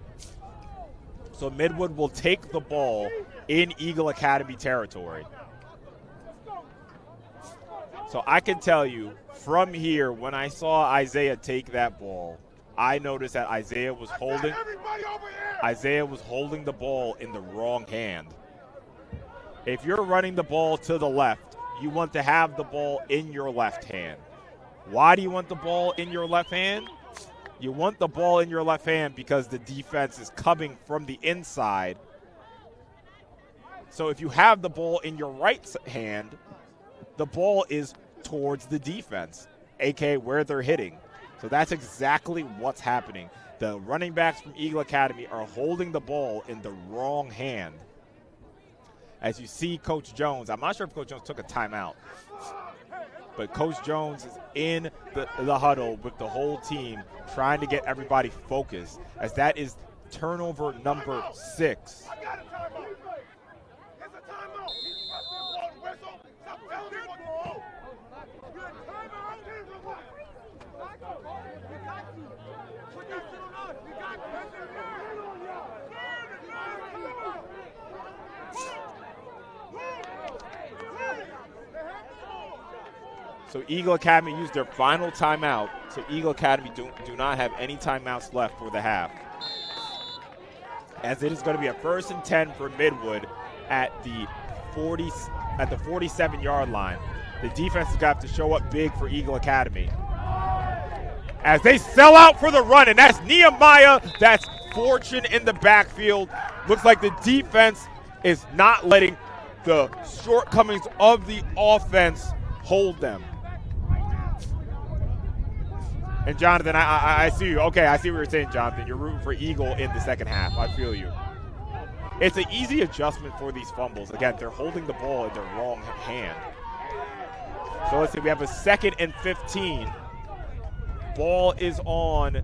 So Midwood will take the ball in Eagle Academy territory. So I can tell you from here, when I saw Isaiah take that ball, I noticed that Isaiah was holding the ball in the wrong hand. If you're running the ball to the left, you want to have the ball in your left hand. Why do you want the ball in your left hand? You want the ball in your left hand because the defense is coming from the inside. So if you have the ball in your right hand, the ball is towards the defense, aka where they're hitting. So that's exactly what's happening. The running backs from Eagle Academy are holding the ball in the wrong hand. As you see Coach Jones, I'm not sure if Coach Jones took a timeout, but Coach Jones is in the huddle with the whole team trying to get everybody focused, as that is turnover number 6. So Eagle Academy used their final timeout. So Eagle Academy do not have any timeouts left for the half. As it is going to be a 1st and 10 for Midwood at the 47-yard line. The defense has got to show up big for Eagle Academy. As they sell out for the run, and that's Nehemiah, that's Fortune in the backfield. Looks like the defense is not letting the shortcomings of the offense hold them. And Jonathan, I see you. Okay, I see what you're saying, Jonathan. You're rooting for Eagle in the second half. I feel you. It's an easy adjustment for these fumbles. Again, they're holding the ball in their wrong hand. So let's see, we have a 2nd and 15. Ball is on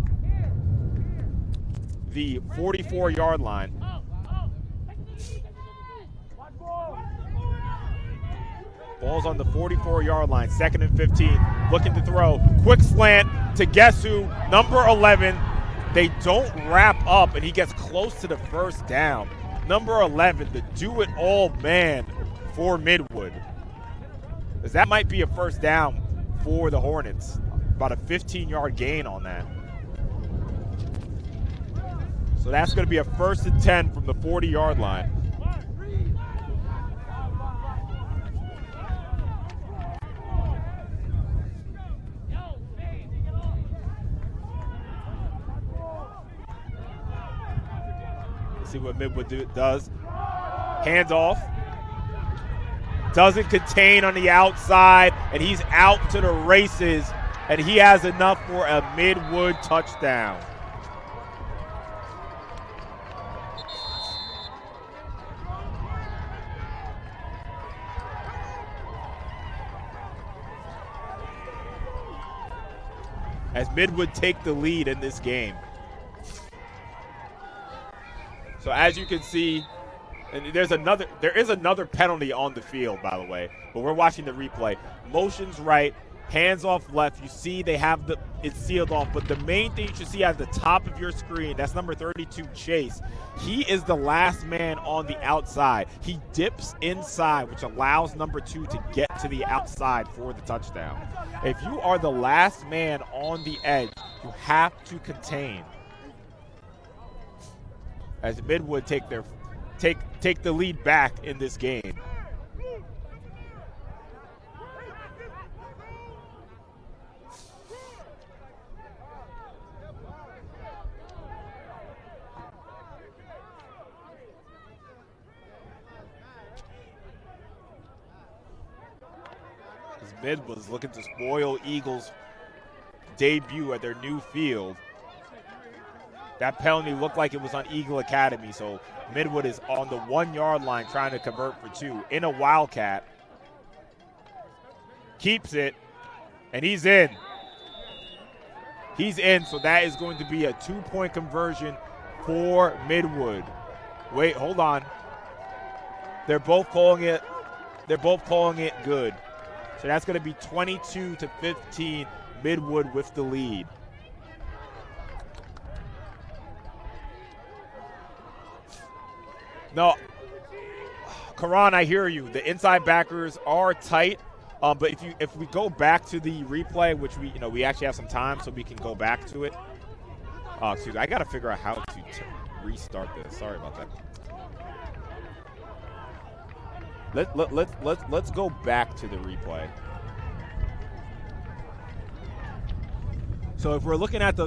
the 44-yard line. Ball's on the 44-yard line, 2nd and 15. Looking to throw. Quick slant to guess who? Number 11. They don't wrap up, and he gets close to the first down. Number 11, the do-it-all man for Midwood. Because that might be a first down for the Hornets. About a 15-yard gain on that. So that's going to be a 1st and 10 from the 40-yard line. See what Midwood does. Hands off. Doesn't contain on the outside, and he's out to the races, and he has enough for a Midwood touchdown. As Midwood take the lead in this game. So as you can see, and there is another penalty on the field, by the way, but we're watching the replay. Motions right, hands off left. You see they have it's sealed off, but the main thing you should see at the top of your screen, that's number 32, Chase. He is the last man on the outside. He dips inside, which allows number 2 to get to the outside for the touchdown. If you are the last man on the edge, you have to contain. As Midwood take the lead back in this game. As Midwood's looking to spoil Eagles' debut at their new field. That penalty looked like it was on Eagle Academy, so Midwood is on the 1-yard line trying to convert for 2 in a Wildcat. Keeps it, and he's in. He's in, so that is going to be a 2-point conversion for Midwood. Wait, hold on. They're both calling it good. So that's going to be 22-15, Midwood with the lead. No, Karan, I hear you. The inside backers are tight, but if we go back to the replay, which we actually have some time, so we can go back to it. Excuse me, I got to figure out how to restart this. Sorry about that. Let's go back to the replay. So if we're looking at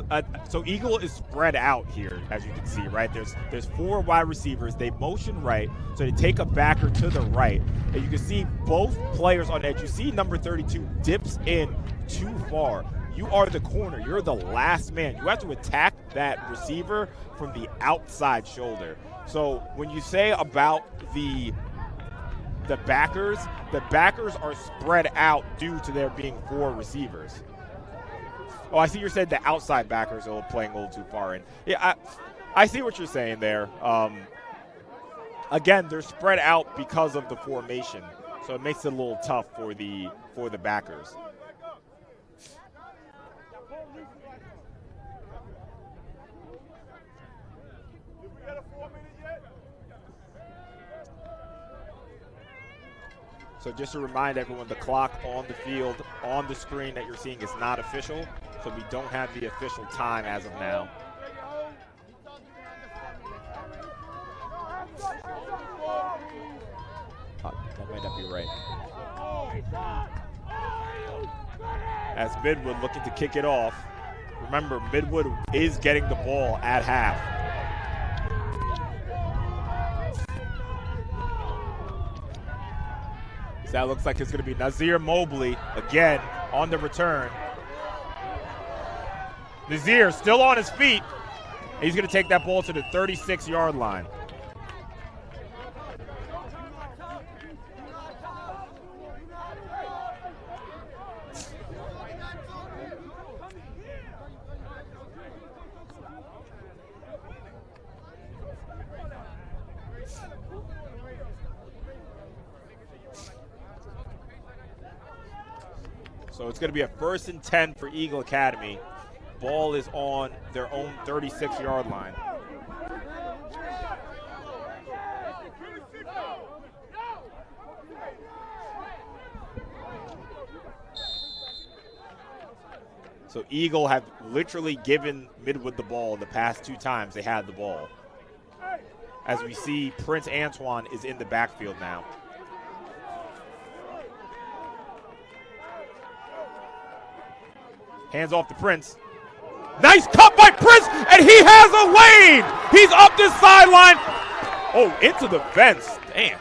so Eagle is spread out here, as you can see, right? There's 4 wide receivers. They motion right, so they take a backer to the right. And you can see both players on edge. You see number 32 dips in too far. You are the corner. You're the last man. You have to attack that receiver from the outside shoulder. So when you say about the backers are spread out due to there being 4 receivers. Oh, I see you said the outside backers are playing a little too far in. Yeah, I see what you're saying there. Again, they're spread out because of the formation, so it makes it a little tough for the backers. So just to remind everyone, the clock on the field, on the screen that you're seeing is not official, so we don't have the official time as of now. That might not be right. As Midwood looking to kick it off. Remember, Midwood is getting the ball at half. That looks like it's going to be Nazir Mobley again on the return. Nazir still on his feet. He's going to take that ball to the 36-yard line. So it's going to be a 1st and 10 for Eagle Academy. Ball is on their own 36-yard line. So Eagle have literally given Midwood the ball the past 2 times they had the ball. As we see, Prince Antoine is in the backfield now. Hands off to Prince. Nice cut by Prince, and he has a lane. He's up this sideline. Oh, into the fence. Damn.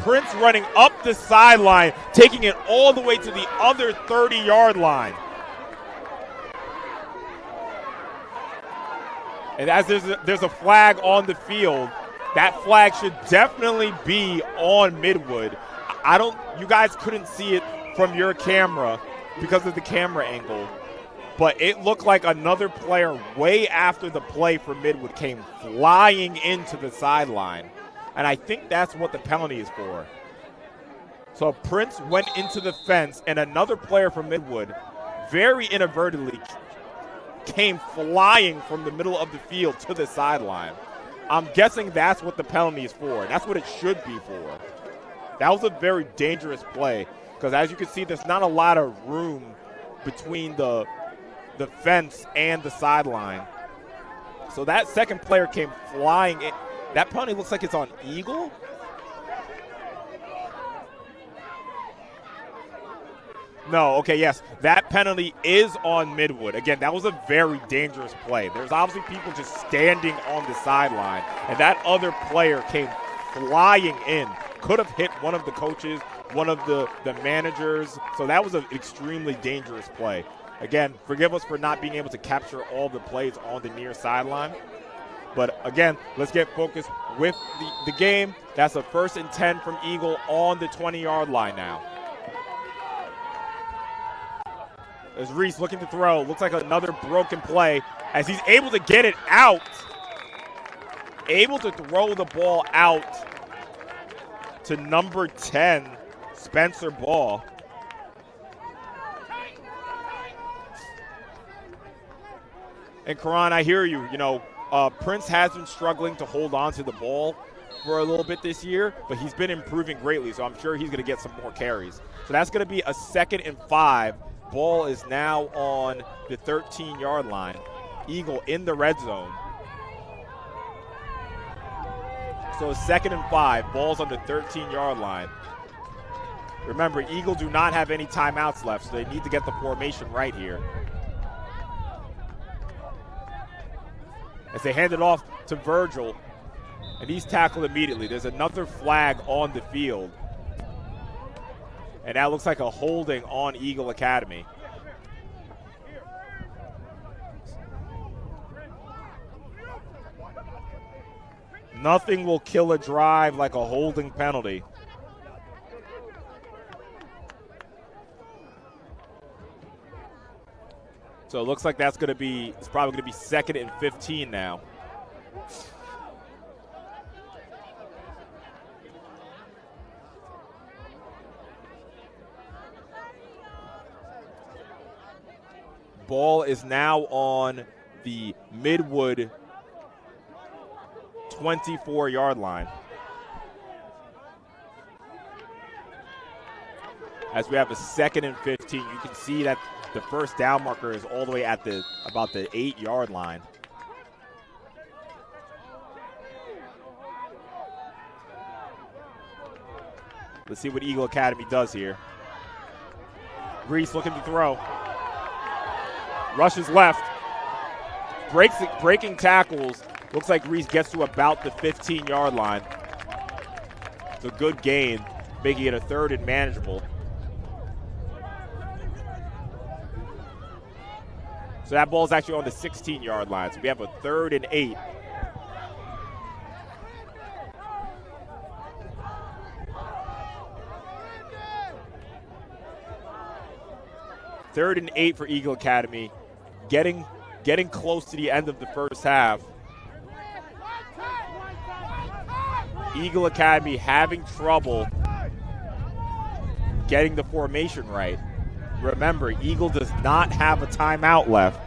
Prince running up the sideline, taking it all the way to the other 30-yard line. And as there's a flag on the field, that flag should definitely be on Midwood. You guys couldn't see it from your camera because of the camera angle, but it looked like another player way after the play for Midwood came flying into the sideline, and I think that's what the penalty is for. So Prince went into the fence, and another player from Midwood very inadvertently came flying from the middle of the field to the sideline. I'm guessing that's what the penalty is for. That's what it should be for. That was a very dangerous play because, as you can see, there's not a lot of room between the fence and the sideline. So that second player came flying in. That penalty looks like it's on Eagle. No, okay, yes. That penalty is on Midwood. Again, that was a very dangerous play. There's obviously people just standing on the sideline, and that other player came flying in. Could have hit one of the coaches, one of the managers. So that was an extremely dangerous play. Again, forgive us for not being able to capture all the plays on the near sideline. But again, let's get focused with the game. That's a 1st and 10 from Eagle on the 20-yard line now. As Reese looking to throw, looks like another broken play as he's able to get it out. Able to throw the ball out to number 10, Spencer Ball. And Karan, I hear you. Prince has been struggling to hold on to the ball for a little bit this year, but he's been improving greatly, so I'm sure he's going to get some more carries. So that's going to be a 2nd and 5. Ball is now on the 13-yard line. Eagle in the red zone. So 2nd and 5. Ball's on the 13-yard line. Remember, Eagle do not have any timeouts left, so they need to get the formation right here. As they hand it off to Virgil, and he's tackled immediately. There's another flag on the field. And that looks like a holding on Eagle Academy. Nothing will kill a drive like a holding penalty. So it looks like it's probably going to be 2nd and 15 now. Ball is now on the Midwood 24-yard line. As we have a 2nd and 15, you can see that the first down marker is all the way at about the 8-yard line. Let's see what Eagle Academy does here. Reese looking to throw. Rushes left. Breaking tackles. Looks like Reese gets to about the 15-yard line. It's a good gain, making it a 3rd and manageable. So that ball is actually on the 16-yard line. So we have a 3rd and 8. Third and 8 for Eagle Academy. Getting close to the end of the first half. Eagle Academy having trouble getting the formation right. Remember, Eagle does not have a timeout left.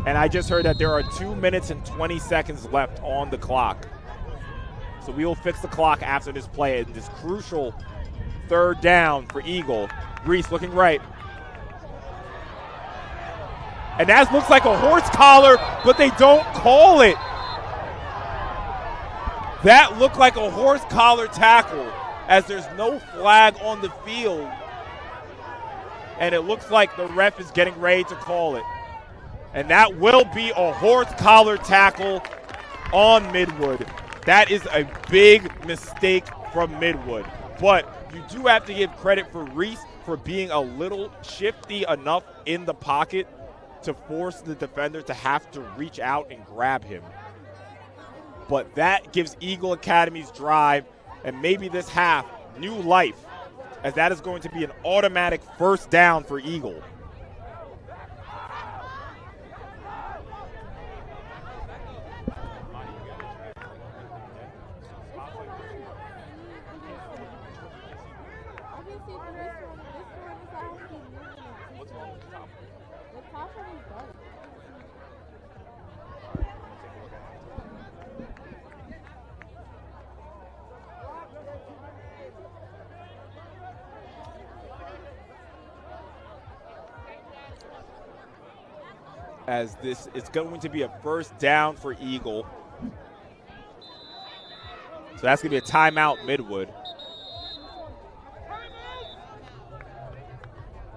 And I just heard that there are 2 minutes and 20 seconds left on the clock. So we will fix the clock after this play in this crucial 3rd down for Eagle. Reese looking right. And that looks like a horse collar, but they don't call it. That looked like a horse collar tackle, as there's no flag on the field. And it looks like the ref is getting ready to call it. And that will be a horse collar tackle on Midwood. That is a big mistake from Midwood. But you do have to give credit for Reese for being a little shifty enough in the pocket to force the defender to have to reach out and grab him. But that gives Eagle Academy's drive and maybe this half new life, as that is going to be an automatic 1st down for Eagle. As this is going to be a 1st down for Eagle. So that's going to be a timeout, Midwood.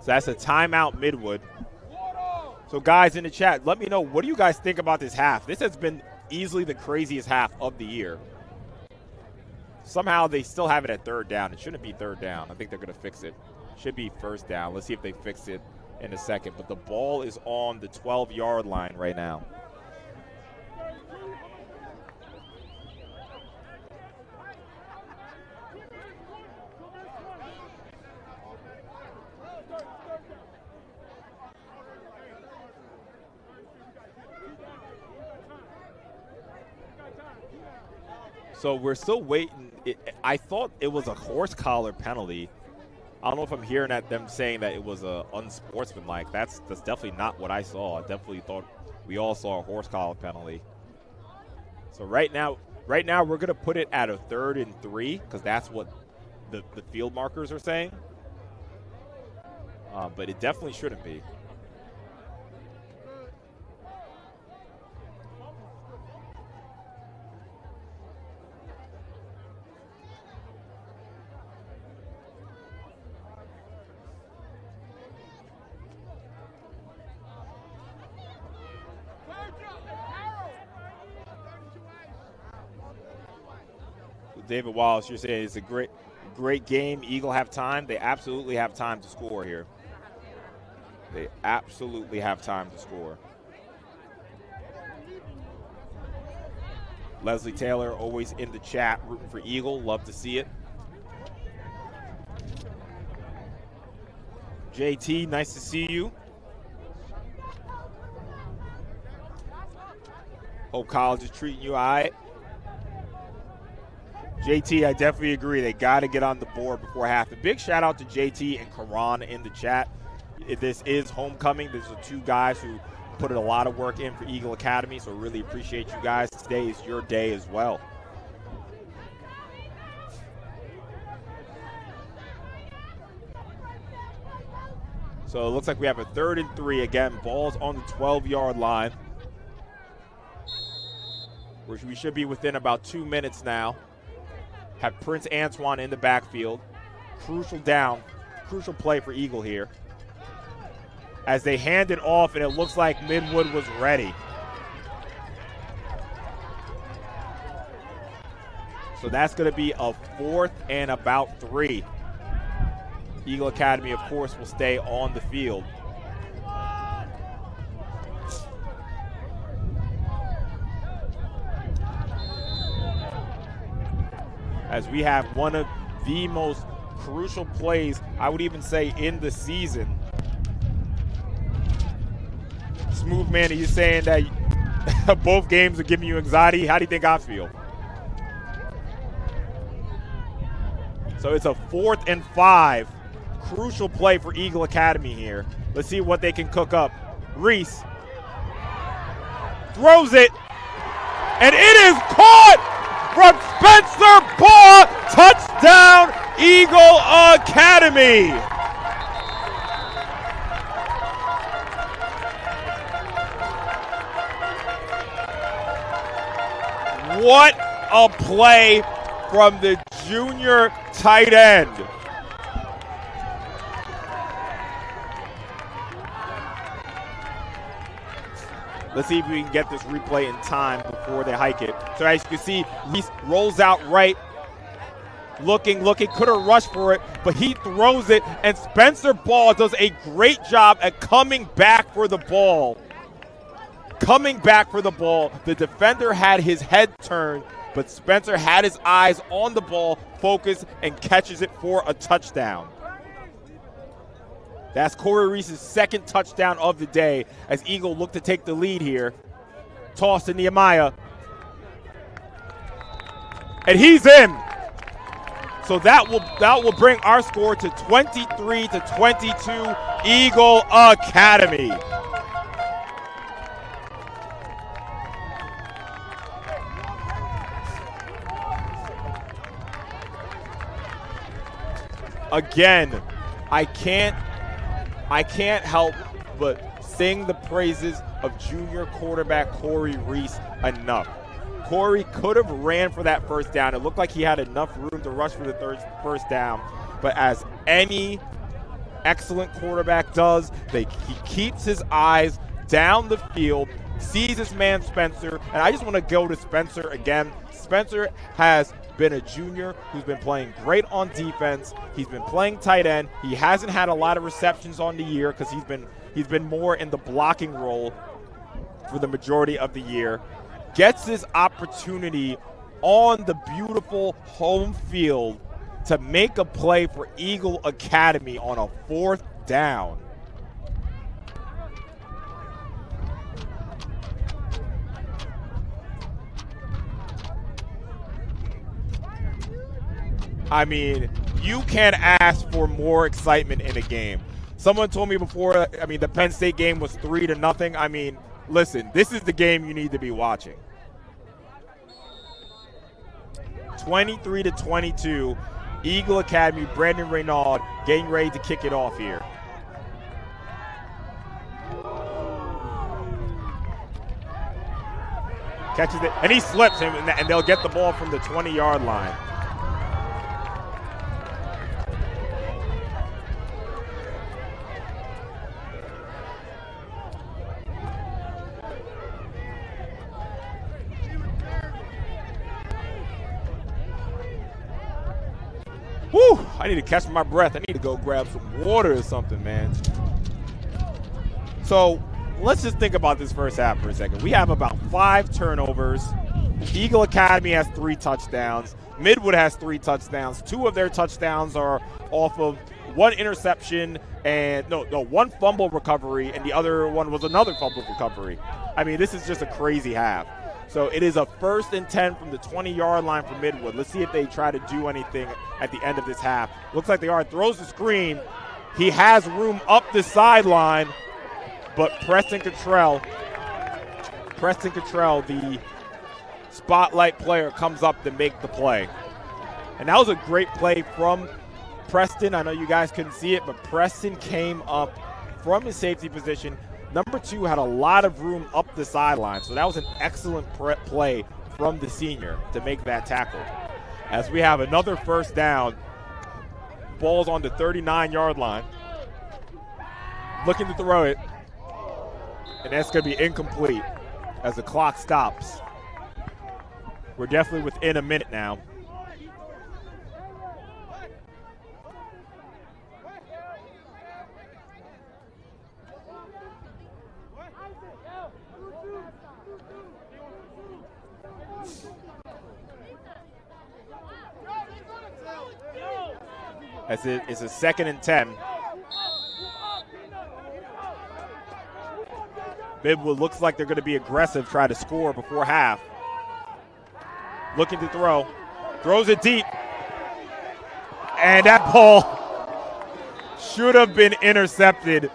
So that's a timeout, Midwood. So guys in the chat, let me know, what do you guys think about this half? This has been easily the craziest half of the year. Somehow they still have it at 3rd down. It shouldn't be 3rd down. I think they're going to fix it. Should be 1st down. Let's see if they fix it in a second. But the ball is on the 12-yard line right now. So we're still waiting. I thought it was a horse collar penalty. I don't know if I'm hearing at them saying that it was unsportsmanlike. That's definitely not what I saw. I definitely thought we all saw a horse collar penalty. So right now we're going to put it at a 3rd and 3 because that's what the field markers are saying. But it definitely shouldn't be. David Wallace, you're saying it's a great game. Eagle have time. They absolutely have time to score here. They absolutely have time to score. Leslie Taylor always in the chat rooting for Eagle. Love to see it. JT, nice to see you. Hope college is treating you all right. JT, I definitely agree. They got to get on the board before half. A big shout out to JT and Karan in the chat. This is homecoming. These are 2 guys who put a lot of work in for Eagle Academy, so really appreciate you guys. Today is your day as well. So it looks like we have a 3rd and 3 again. Ball's on the 12-yard line. We should be within about 2 minutes now. Have Prince Antoine in the backfield. Crucial play for Eagle here. As they hand it off, and it looks like Midwood was ready. So that's going to be a 4th and about 3. Eagle Academy, of course, will stay on the field. As we have one of the most crucial plays, I would even say, in the season. Smooth Man, are you saying that both games are giving you anxiety? How do you think I feel? So it's a 4th and 5. Crucial play for Eagle Academy here. Let's see what they can cook up. Reese throws it, and it is caught from Spencer Ball. Touchdown, Eagle Academy. What a play from the junior tight end. Let's see if we can get this replay in time before they hike it. So as you can see, Reese rolls out right, looking, could have rushed for it, but he throws it, and Spencer Ball does a great job at coming back for the ball. The defender had his head turned, but Spencer had his eyes on the ball, focused, and catches it for a touchdown. That's Corey Reese's 2nd touchdown of the day as Eagle look to take the lead here. Toss to Nehemiah. And he's in. So that will bring our score to 23-22, Eagle Academy. Again, I can't help but sing the praises of junior quarterback Corey Reese enough. Corey could have ran for that first down. It looked like he had enough room to rush for the first down. But as any excellent quarterback does, he keeps his eyes down the field, sees his man Spencer, and I just want to go to Spencer again. Spencer has been a junior who's been playing great on defense. He's been playing tight end. He hasn't had a lot of receptions on the year because he's been more in the blocking role for the majority of the year. Gets this opportunity on the beautiful home field to make a play for Eagle Academy on a 4th down. I mean, you can't ask for more excitement in a game. Someone told me before, the Penn State game was 3-0. I mean, listen, this is the game you need to be watching. 23-22, Eagle Academy, Brandon Renaud getting ready to kick it off here. Catches it, and he slips him, and they'll get the ball from the 20-yard line. Whew, I need to catch my breath. I need to go grab some water or something, man. So let's just think about this first half for a second. We have about 5 turnovers. Eagle Academy has 3 touchdowns. Midwood has 3 touchdowns. 2 of their touchdowns are off of 1 interception and one fumble recovery, and the other one was another fumble recovery. I mean, this is just a crazy half. So it is a 1st and 10 from the 20-yard line for Midwood. Let's see if they try to do anything at the end of this half. Looks like they are. Throws the screen. He has room up the sideline, but Preston Cottrell, the spotlight player, comes up to make the play. And that was a great play from Preston. I know you guys couldn't see it, but Preston came up from his safety position. Number 2 had a lot of room up the sideline, so that was an excellent play from the senior to make that tackle. As we have another 1st down, ball's on the 39-yard line. Looking to throw it, and that's going to be incomplete as the clock stops. We're definitely within a minute now. as it is a 2nd and 10. Midwood looks like they're going to be aggressive, try to score before half. Looking to throw. Throws it deep. And that ball should have been intercepted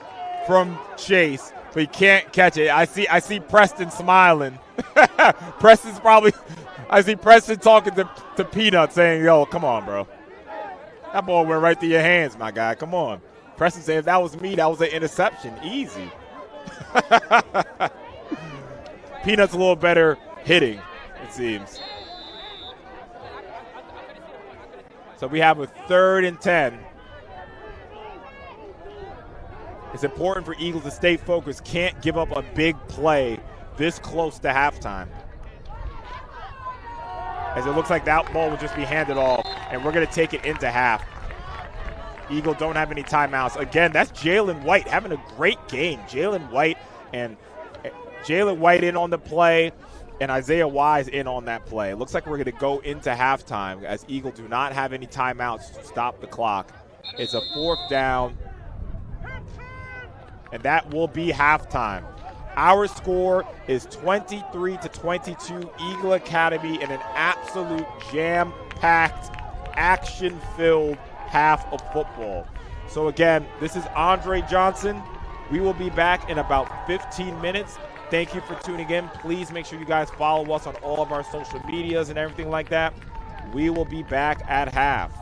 from Chase, but he can't catch it. I see Preston smiling. Preston's probably – I see Preston talking to Peanut saying, yo, come on, bro. That ball went right through your hands, my guy. Come on. Preston said if that was me, that was an interception. Easy. Peanut's a little better hitting, it seems. So we have a 3rd and 10. It's important for Eagles to stay focused. Can't give up a big play this close to halftime. As it looks like that ball will just be handed off, and we're going to take it into half. Eagles don't have any timeouts. Again, that's Jalen White having a great game. Jalen White in on the play, and Isaiah Wise in on that play. It looks like we're going to go into halftime as Eagles do not have any timeouts to stop the clock. It's a 4th down, and that will be halftime. Our score is 23-22, Eagle Academy in an absolute jam-packed, action-filled half of football. So again, this is Andre Johnson. We will be back in about 15 minutes. Thank you for tuning in. Please make sure you guys follow us on all of our social medias and everything like that. We will be back at half.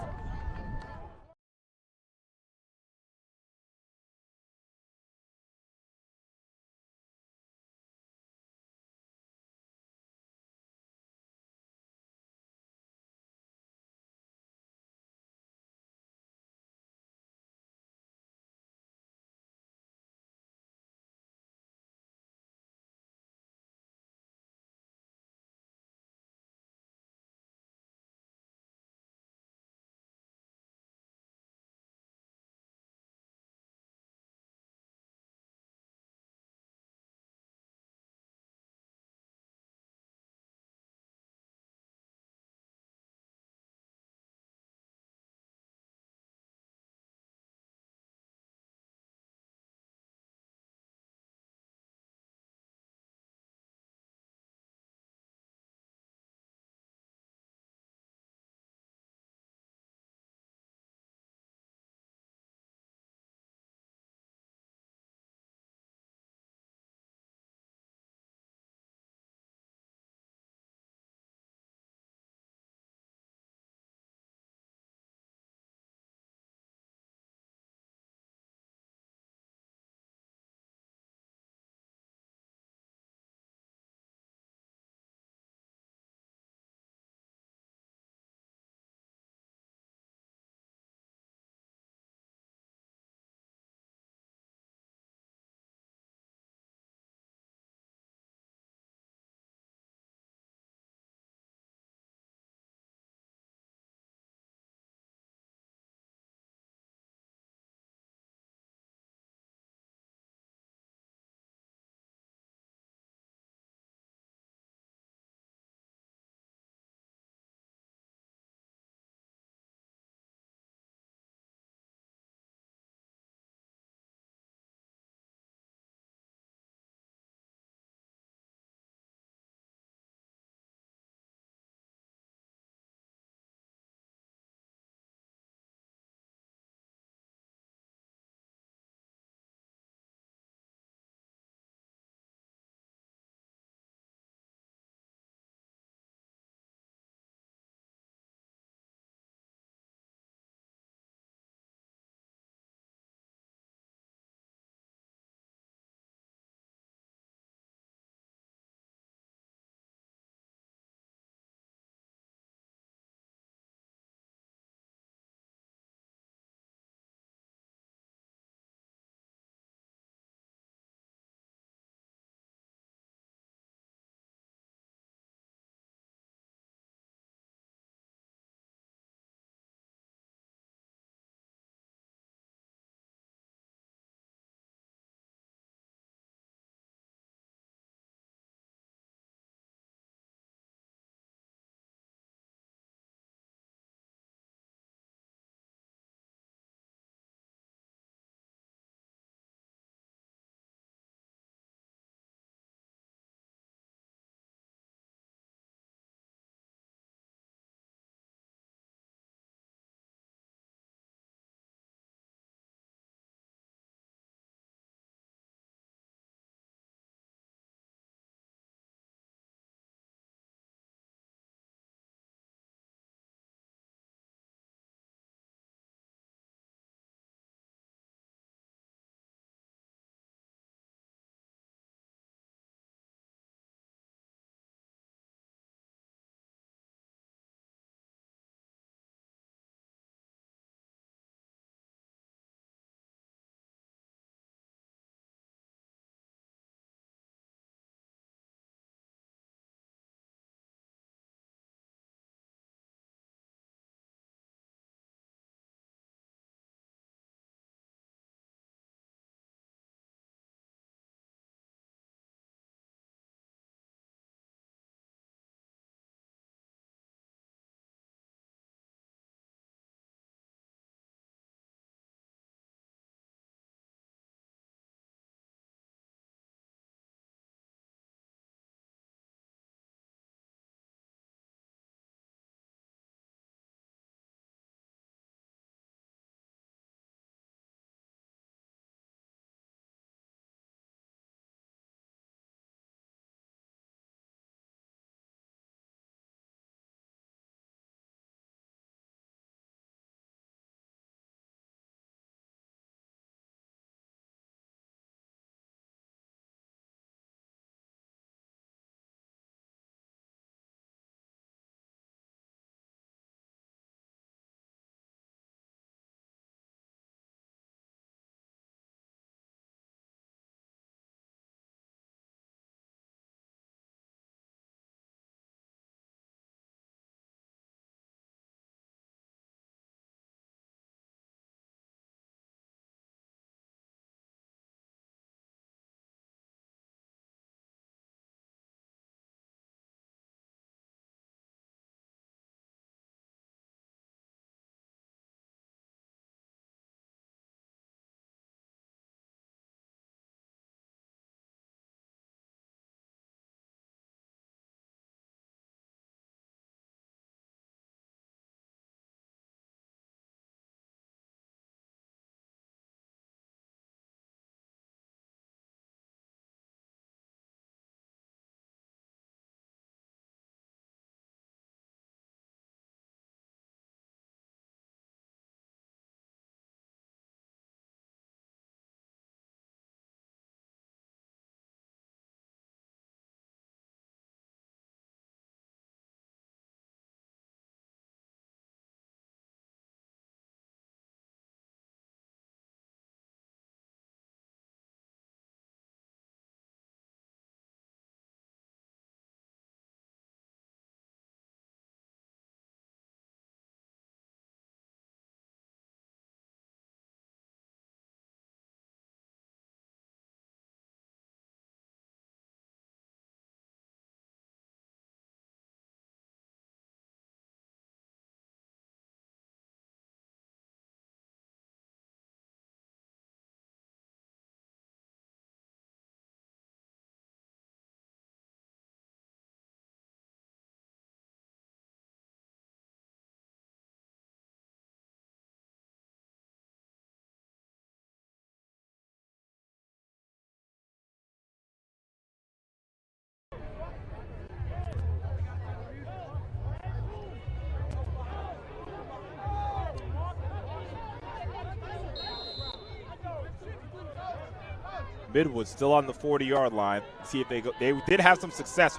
Midwood still on the 40-yard line. See if they go. They did have some success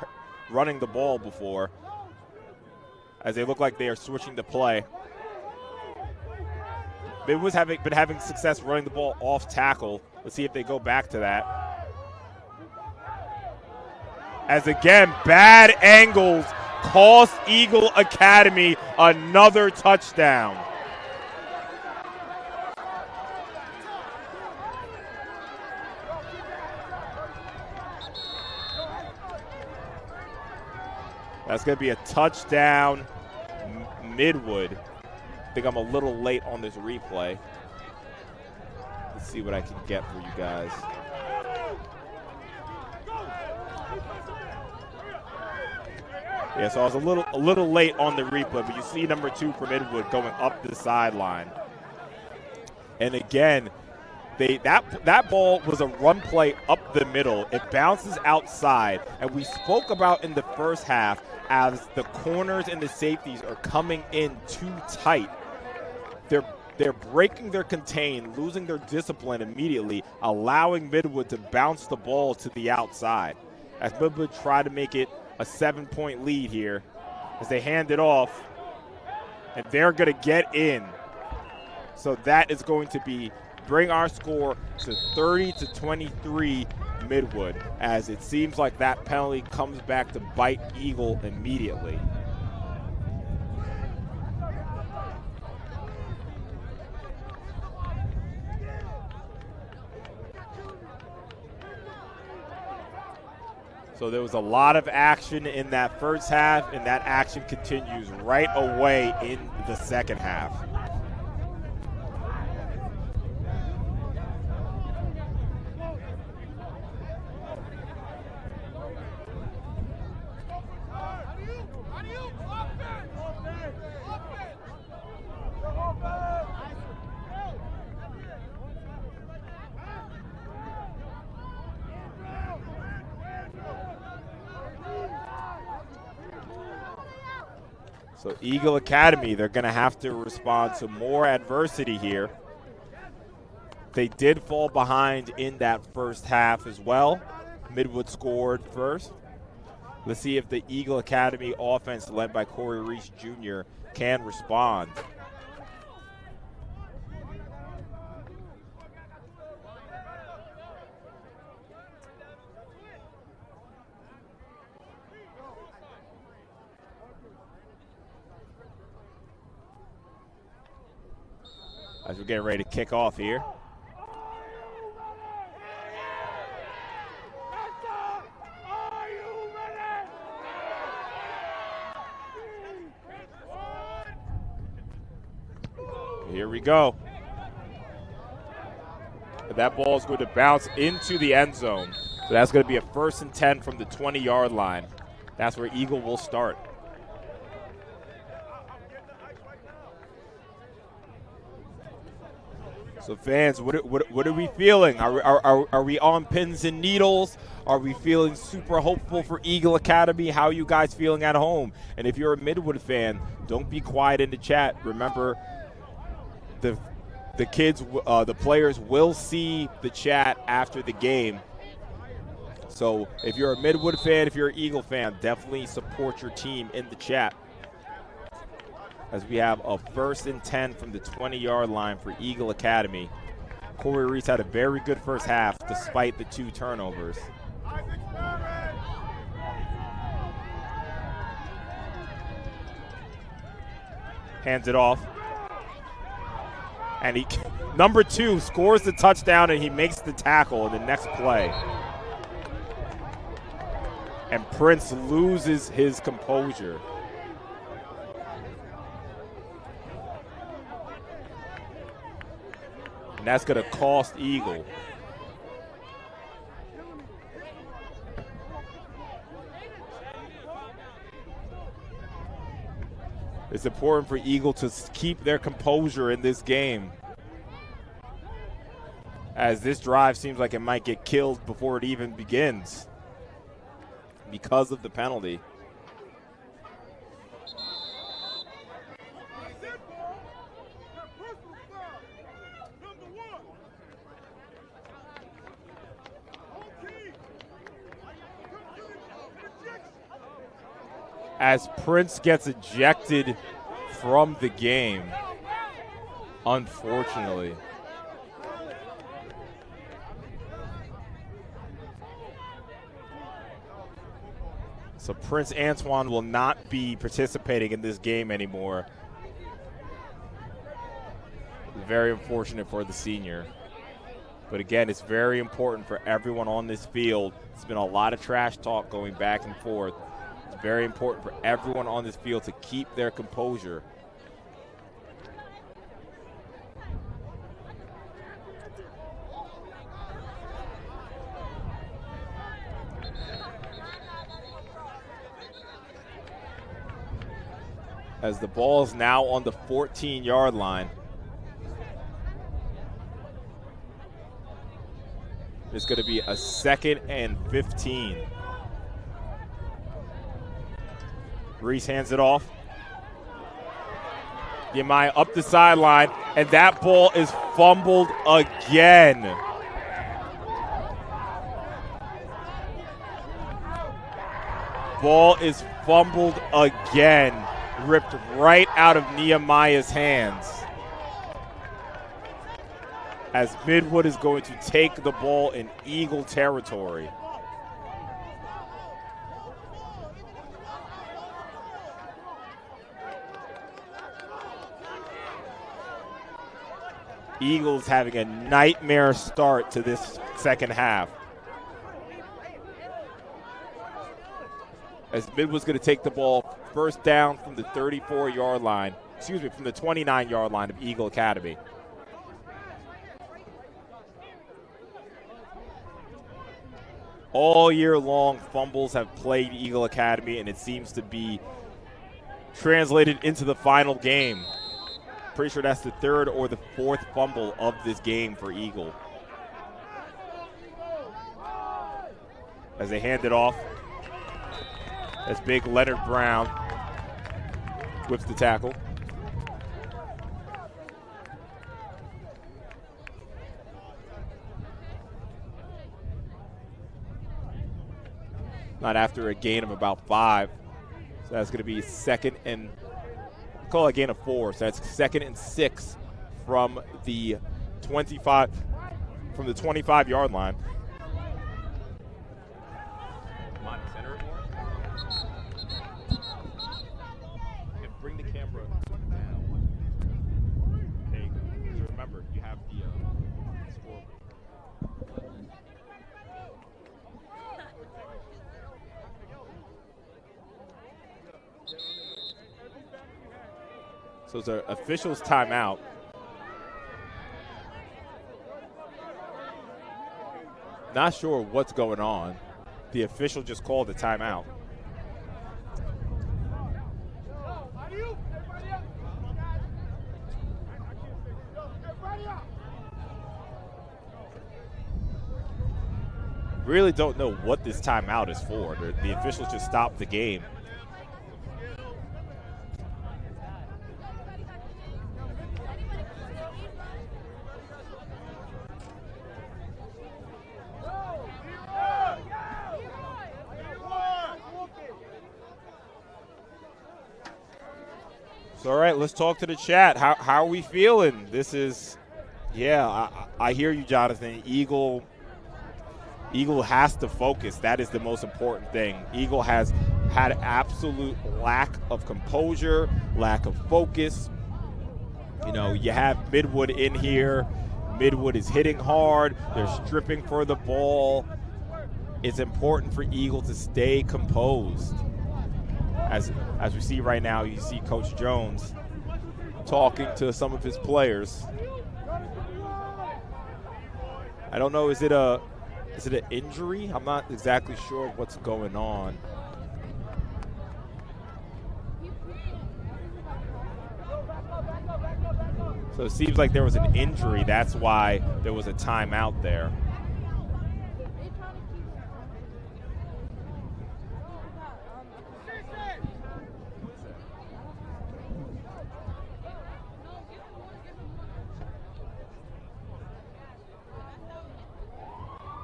running the ball before, as they look like they are switching to play. Midwood's been having success running the ball off tackle. Let's see if they go back to that. As again, bad angles cost Eagle Academy another touchdown. That's going to be a touchdown, Midwood. I think I'm a little late on this replay. Let's see what I can get for you guys. Yeah, so I was a little late on the replay, but you see number 2 for Midwood going up the sideline. And again, that ball was a run play up the middle. It bounces outside, and we spoke about in the first half as the corners and the safeties are coming in too tight. They're breaking their contain, losing their discipline immediately, allowing Midwood to bounce the ball to the outside. As Midwood try to make it a 7-point lead here, as they hand it off, and they're going to get in. So that is going to bring our score to 30-23 Midwood, as it seems like that penalty comes back to bite Eagle immediately. So there was a lot of action in that first half, and that action continues right away in the second half. So Eagle Academy, they're going to have to respond to more adversity here. They did fall behind in that first half as well. Midwood scored first. Let's see if the Eagle Academy offense, led by Corey Reese Jr., can respond. As we're getting ready to kick off here. Here we go. That ball is going to bounce into the end zone. So that's going to be a 1st and 10 from the 20-yard line. That's where Eagle will start. So fans, what are we feeling? Are we on pins and needles? Are we feeling super hopeful for Eagle Academy? How are you guys feeling at home? And if you're a Midwood fan, don't be quiet in the chat. Remember, the kids, the players will see the chat after the game. So if you're a Midwood fan, if you're an Eagle fan, definitely support your team in the chat. As we have a 1st and 10 from the 20-yard line for Eagle Academy. Corey Reese had a very good first half despite the 2 turnovers. Hands it off. And number 2 scores the touchdown, and he makes the tackle in the next play. And Prince loses his composure. And that's going to cost Eagle. It's important for Eagle to keep their composure in this game, as this drive seems like it might get killed before it even begins because of the penalty. as Prince gets ejected from the game, unfortunately. So Prince Antoine will not be participating in this game anymore. Very unfortunate for the senior. But again, it's very important for everyone on this field. There's been a lot of trash talk going back and forth. It's very important for everyone on this field to keep their composure. As the ball is now on the 14-yard line. It's going to be a 2nd and 15. Reese hands it off. Yamai up the sideline, and that ball is fumbled again. Ball is fumbled again. Ripped right out of Nehemiah's hands. As Midwood is going to take the ball in Eagle territory. Eagles having a nightmare start to this second half. As Midwood's going to take the ball first down from the 34-yard line, from the 29-yard line of Eagle Academy. All year long, fumbles have plagued Eagle Academy, and it seems to be translated into the final game. Pretty sure that's the 3rd or the 4th fumble of this game for Eagle. As they hand it off, as big Leonard Brown whips the tackle. Not after a gain of about 5. So that's going to be call it a gain of 4. So that's 2nd and 6 from the 25-yard line. Bring the camera down. Okay, so remember, you have the score. So it's an official's timeout. Not sure what's going on. The official just called a timeout. Really don't know what this timeout is for. The officials just stopped the game. So, all right, let's talk to the chat. How are we feeling? This is, I hear you, Jonathan. Eagle has to focus. That is the most important thing. Eagle has had absolute lack of composure, lack of focus. You know, you have Midwood in here. Midwood is hitting hard. They're stripping for the ball. It's important for Eagle to stay composed. As we see right now, you see Coach Jones talking to some of his players. I don't know, is it an injury? I'm not exactly sure what's going on. So it seems like there was an injury. That's why there was a timeout there.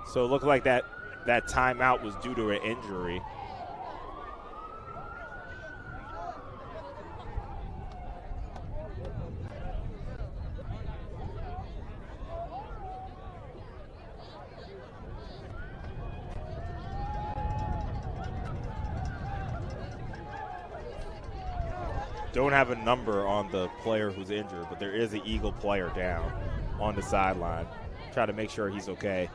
So it looked like that timeout was due to an injury. Don't have a number on the player who's injured, but there is an Eagle player down on the sideline. Try to make sure he's okay.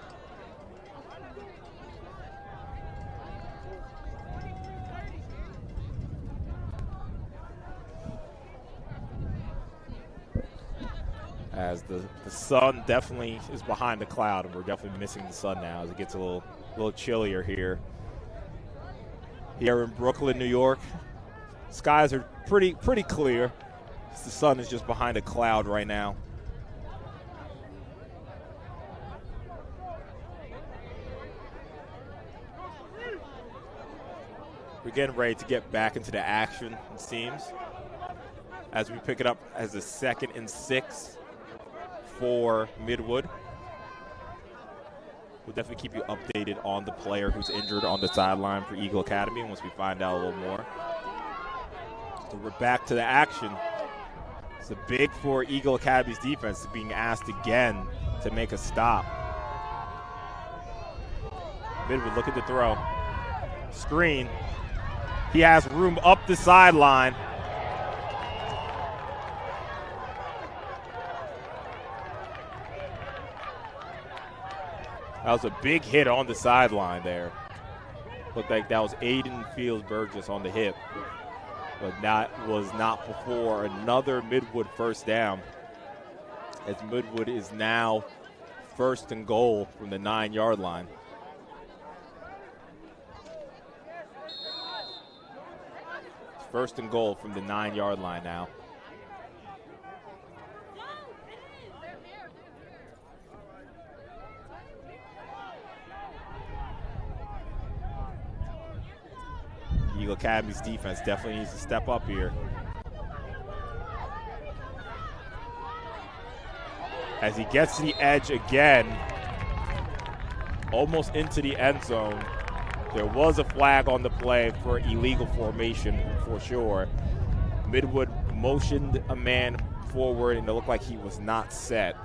As the sun definitely is behind the cloud, and we're definitely missing the sun now as it gets a little chillier here. Here in Brooklyn, New York, skies are pretty clear. The sun is just behind a cloud right now. We're getting ready to get back into the action, it seems, as we pick it up as a 2nd and 6 for Midwood. We'll definitely keep you updated on the player who's injured on the sideline for Eagle Academy once we find out a little more. So we're back to the action. It's a big for Eagle Academy's defense being asked again to make a stop. Midwood looking to throw. Screen. He has room up the sideline. That was a big hit on the sideline there. Looked like that was Aiden Fields-Burgess on the hip. But that was not before another Midwood first down. As Midwood is now 1st and goal from the 9-yard line. First and goal from the 9-yard line now. Eagle Academy's defense definitely needs to step up here. As he gets to the edge again, almost into the end zone. There was a flag on the play for illegal formation for sure. Midwood motioned a man forward and it looked like he was not set.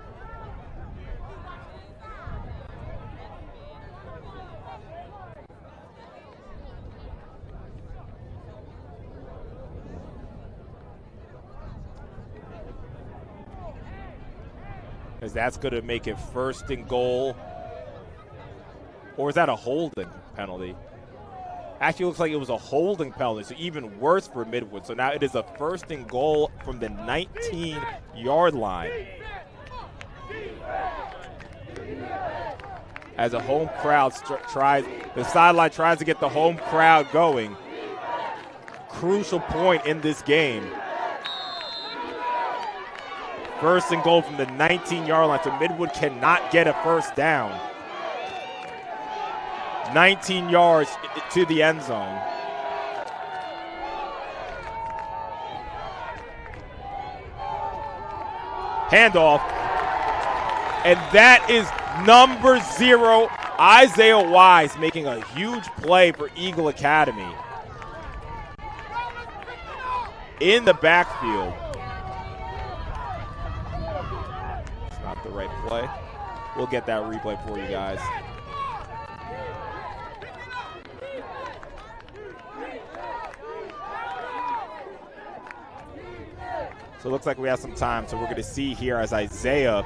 As that's going to make it 1st and goal. Or is that a holding penalty? Actually, looks like it was a holding penalty, so even worse for Midwood. So now it is a 1st and goal from the 19-yard line. As a home crowd the sideline tries to get the home crowd going. Crucial point in this game. 1st and goal from the 19-yard line, so Midwood cannot get a first down. 19 yards to the end zone. Handoff. And that is number 0, Isaiah Wise, making a huge play for Eagle Academy. In the backfield. It's not the right play. We'll get that replay for you guys. So it looks like we have some time. So we're going to see here as Isaiah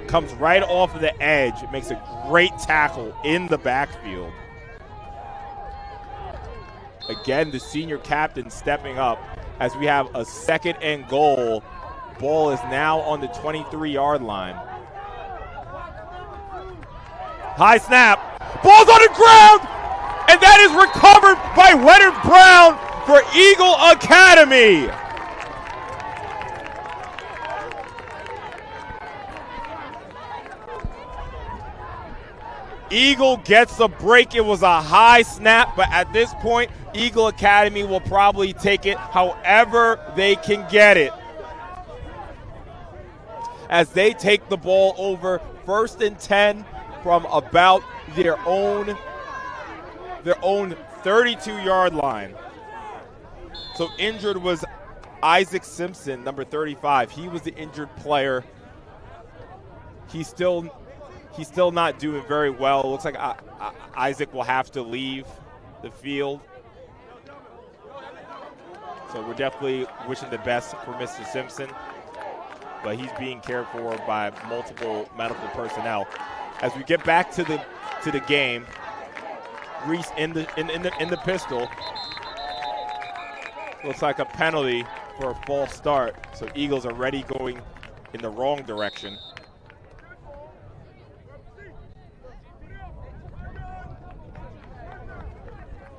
comes right off of the edge. It makes a great tackle in the backfield. Again, the senior captain stepping up as we have a 2nd and goal. Ball is now on the 23-yard line. High snap. Ball's on the ground. And that is recovered by Leonard Brown for Eagle Academy. Eagle gets a break. It was a high snap, but at this point, Eagle Academy will probably take it however they can get it. As they take the ball over 1st and 10 from about their own 32-yard line. So injured was Isaac Simpson, number 35. He was the injured player. He's still not doing very well. It looks like Isaac will have to leave the field. So we're definitely wishing the best for Mr. Simpson, but he's being cared for by multiple medical personnel. As we get back to the game, Reese in the pistol. Looks like a penalty for a false start. So Eagles are already going in the wrong direction.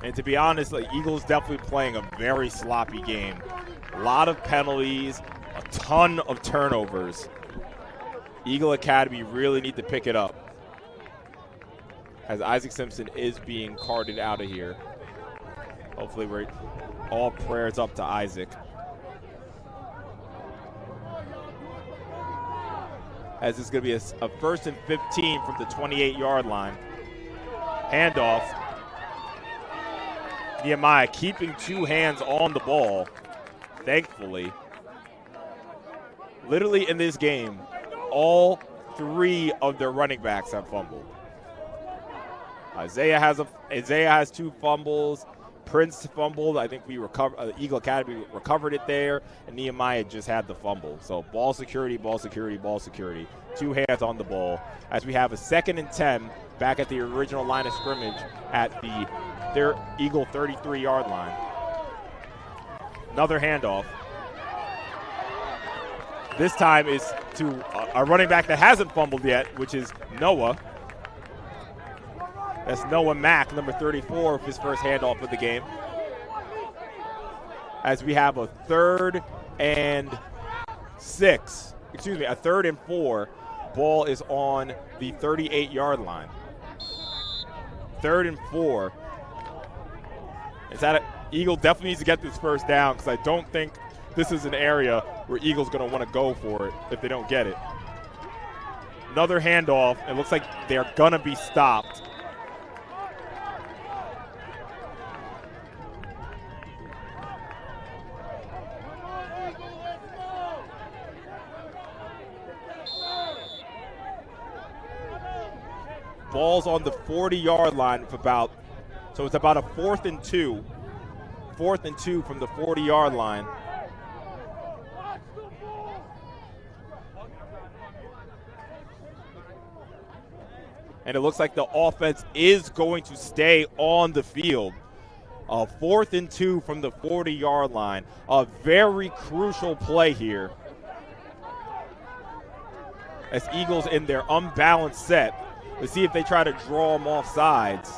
And to be honest, like, Eagles definitely playing a very sloppy game. A lot of penalties, a ton of turnovers. Eagle Academy really need to pick it up, as Isaac Simpson is being carted out of here. Hopefully we're all prayers up to Isaac. As it's going to be a 1st and 15 from the 28-yard line. Handoff. Nehemiah keeping 2 hands on the ball, thankfully. Literally in this game, all 3 of their running backs have fumbled. Isaiah has 2 fumbles. Prince fumbled. I think Eagle Academy recovered it there, and Nehemiah just had the fumble. So ball security, ball security, ball security. 2 hands on the ball. As we have a 2nd and 10 back at the original line of scrimmage at their Eagle 33-yard line. Another handoff. This time is to a running back that hasn't fumbled yet, which is Noah. That's Noah Mack, number 34, of his first handoff of the game. As we have a 3rd and 4. Ball is on the 38-yard line. 3rd and 4. Eagle definitely needs to get this first down, because I don't think this is an area where Eagle's going to want to go for it if they don't get it. Another handoff. It looks like they're going to be stopped. Ball's on the 40-yard line so it's about a 4th and 2. 4th and 2 from the 40-yard line. And it looks like the offense is going to stay on the field. A 4th and 2 from the 40-yard line. A very crucial play here, as Eagles in their unbalanced set. Let's see if they try to draw them off sides.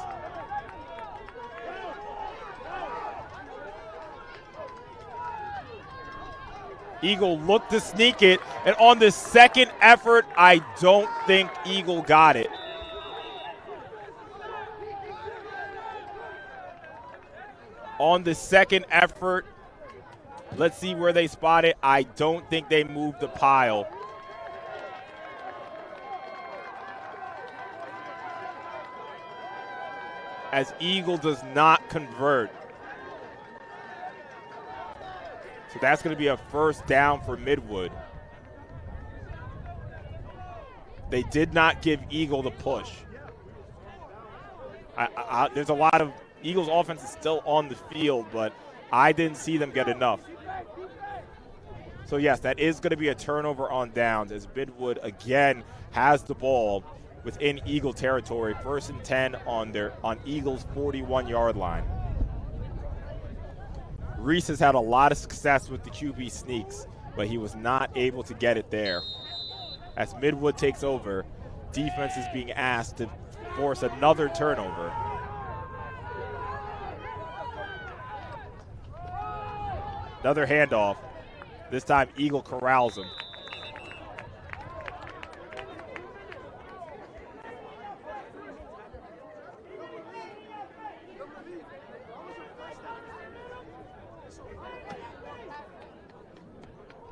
Eagle looked to sneak it, and on the 2nd effort, I don't think Eagle got it. On the 2nd effort, let's see where they spot it. I don't think they moved the pile. As Eagle does not convert. So that's going to be a 1st down for Midwood. They did not give Eagle the push. There's a lot of Eagles offense is still on the field, but I didn't see them get enough. So yes, that is going to be a turnover on downs, as Midwood again has the ball within Eagle territory. 1st and 10 on Eagles' 41-yard line. Reese has had a lot of success with the QB sneaks, but he was not able to get it there. As Midwood takes over, defense is being asked to force another turnover. Another handoff. This time Eagle corrals him.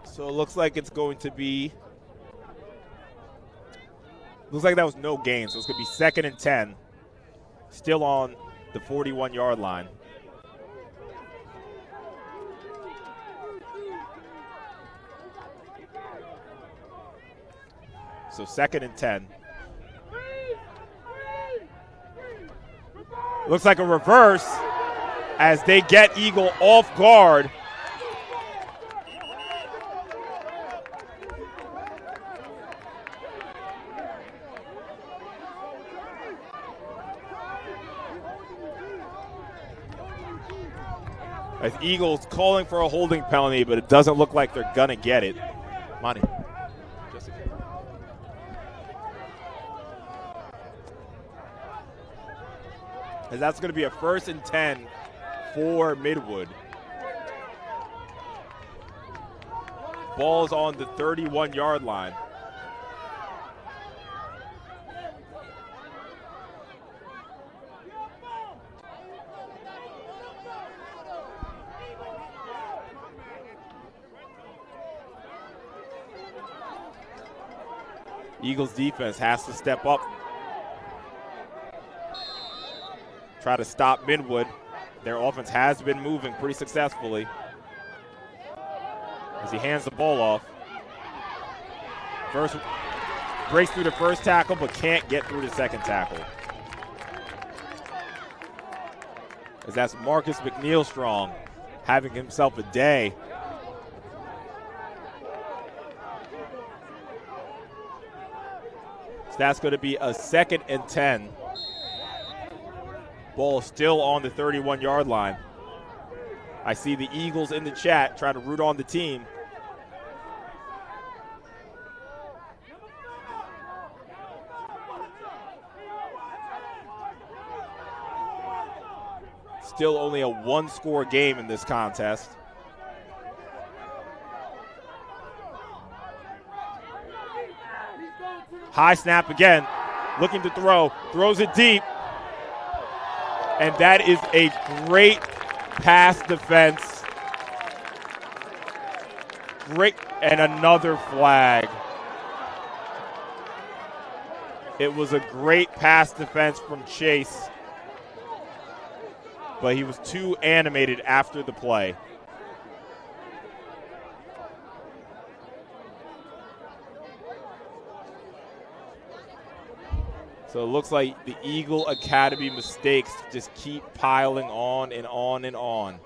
So it looks like it's going to be, looks like that was no gain. So it's going to be 2nd and 10, still on the 41-yard line. So 2nd and 10. Looks like a reverse as they get Eagle off guard As Eagles calling for a holding penalty, but it doesn't look like they're going to get it. Monty. As that's going to be a 1st and 10 for Midwood. Ball's on the 31-yard line. Eagles defense has to step up. Try to stop Midwood. Their offense has been moving pretty successfully. As he hands the ball off. First, breaks through the first tackle, but can't get through the second tackle. As that's Marcus McNeil-Strong having himself a day. So that's going to be a 2nd and 10. Ball still on the 31-yard line. I see the Eagles in the chat trying to root on the team. Still only a 1-score game in this contest. High snap again, looking to throw, throws it deep. And that is a great pass defense. Great, and another flag. It was a great pass defense from Chase, but he was too animated after the play. So it looks like the Eagle Academy mistakes just keep piling on and on and on.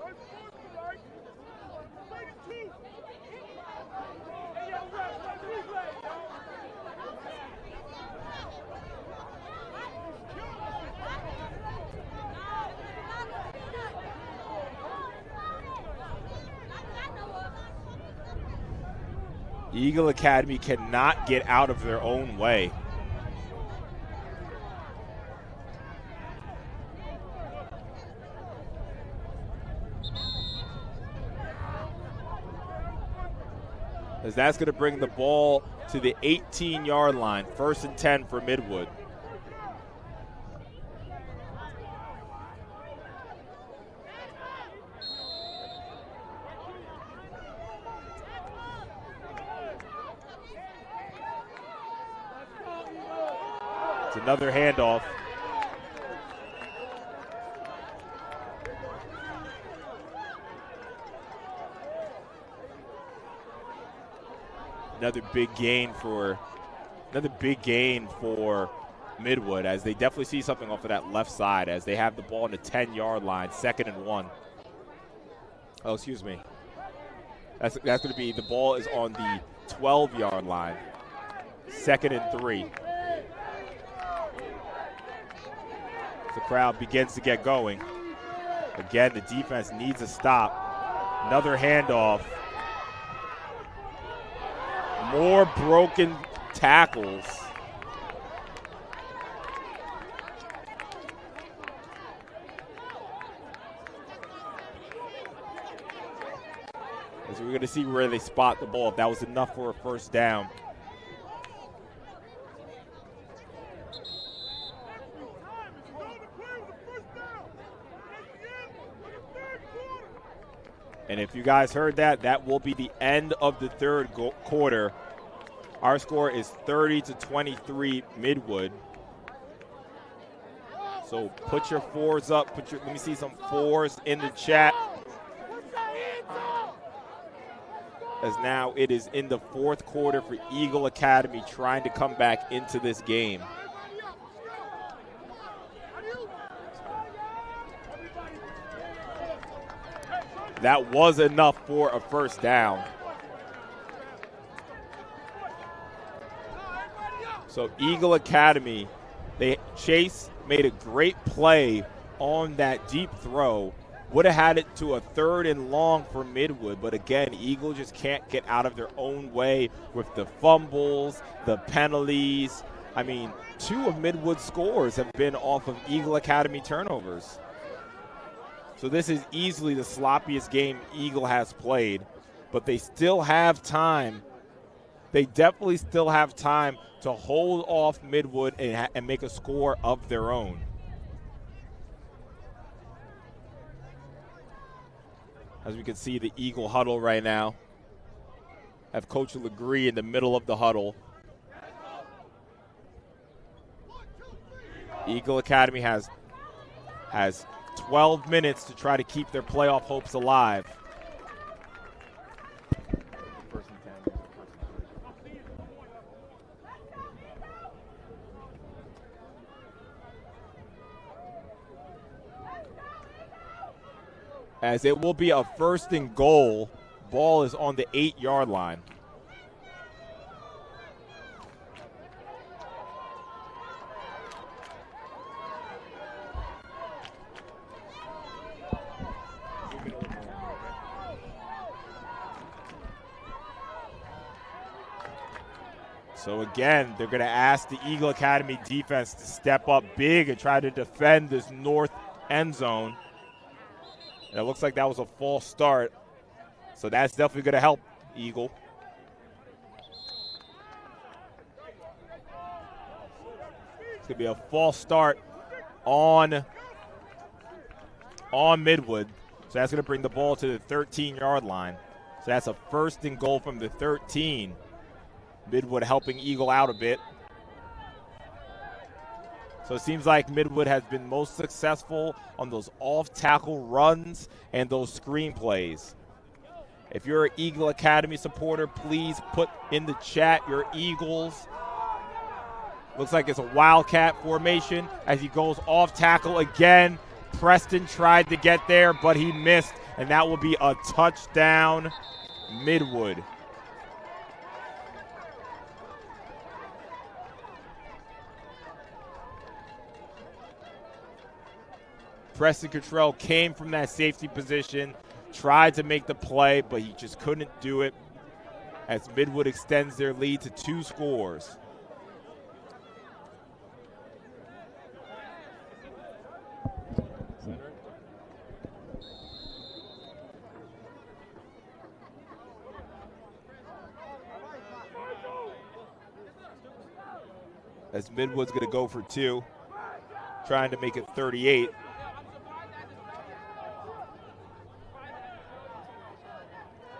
Eagle Academy cannot get out of their own way. As that's going to bring the ball to the 18-yard line, 1st and 10 for Midwood. It's another handoff. Another big gain for Midwood, as they definitely see something off of that left side as they have the ball on the 10-yard line, 2nd and 1. Oh, excuse me. That's going to be, the ball is on the 12-yard line, 2nd and 3. The crowd begins to get going. Again, the defense needs a stop. Another handoff. More broken tackles. As we're going to see where they spot the ball, if that was enough for a 1st down. And if you guys heard that, that will be the end of the 3rd quarter. Our score is 30-23 Midwood. So put your 4s up. Let me see some 4s in the chat. As now it is in the 4th quarter for Eagle Academy trying to come back into this game. That was enough for a 1st down. So Eagle Academy, Chase made a great play on that deep throw, Would have had it to a 3rd and long for Midwood, but again, Eagle just can't get out of their own way with the fumbles, the penalties. I mean, 2 of Midwood's scores have been off of Eagle Academy turnovers. So this is easily the sloppiest game Eagle has played, but they still have time. They definitely still have time to hold off Midwood and make a score of their own. As we can see, the Eagle huddle right now. Have Coach Legree in the middle of the huddle. Eagle Academy has 12 minutes to try to keep their playoff hopes alive. As it will be a 1st and goal. Ball is on the 8-yard line. So again, they're going to ask the Eagle Academy defense to step up big and try to defend this north end zone. And it looks like that was a false start. So that's definitely going to help Eagle. It's going to be a false start on Midwood. So that's going to bring the ball to the 13-yard line. So that's a 1st and goal from the 13. Midwood helping Eagle out a bit. So it seems like Midwood has been most successful on those off-tackle runs and those screen plays. If you're an Eagle Academy supporter, please put in the chat your Eagles. Looks like it's a Wildcat formation as he goes off tackle again. Preston tried to get there, but he missed, and that will be a touchdown, Midwood. Preston Cottrell came from that safety position, tried to make the play, but he just couldn't do it as Midwood extends their lead to 2 scores. As Midwood's going to go for 2, trying to make it 38.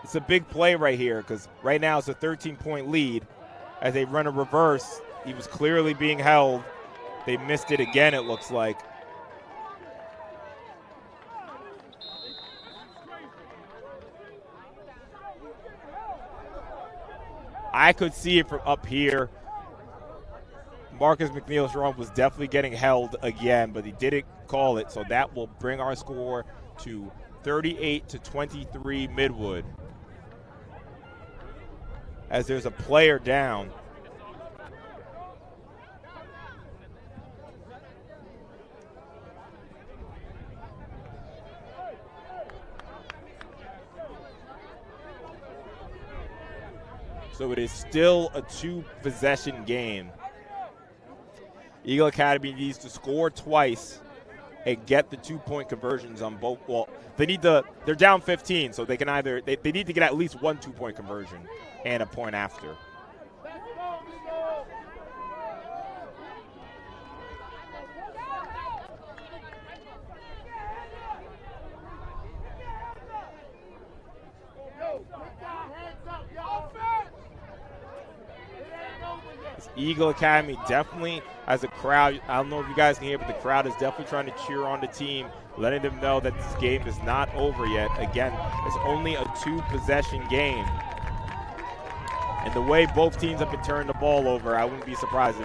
It's a big play right here because right now it's a 13-point lead. As they run a reverse, he was clearly being held. They missed it again, it looks like. I could see it from up here. Marcus McNeil-Strong was definitely getting held again, but he didn't call it, so that will bring our score to 38-23 Midwood. As there's a player down. So it is still a 2-possession game. Eagle Academy needs to score twice and get the 2-point conversions on both. Well, they're down 15, so they can either, they need to get at least 1 2-point conversion and a point after. Eagle Academy definitely, as a crowd, I don't know if you guys can hear, but the crowd is definitely trying to cheer on the team, letting them know that this game is not over yet. Again, it's only a 2-possession game. And the way both teams have been turning the ball over, I wouldn't be surprised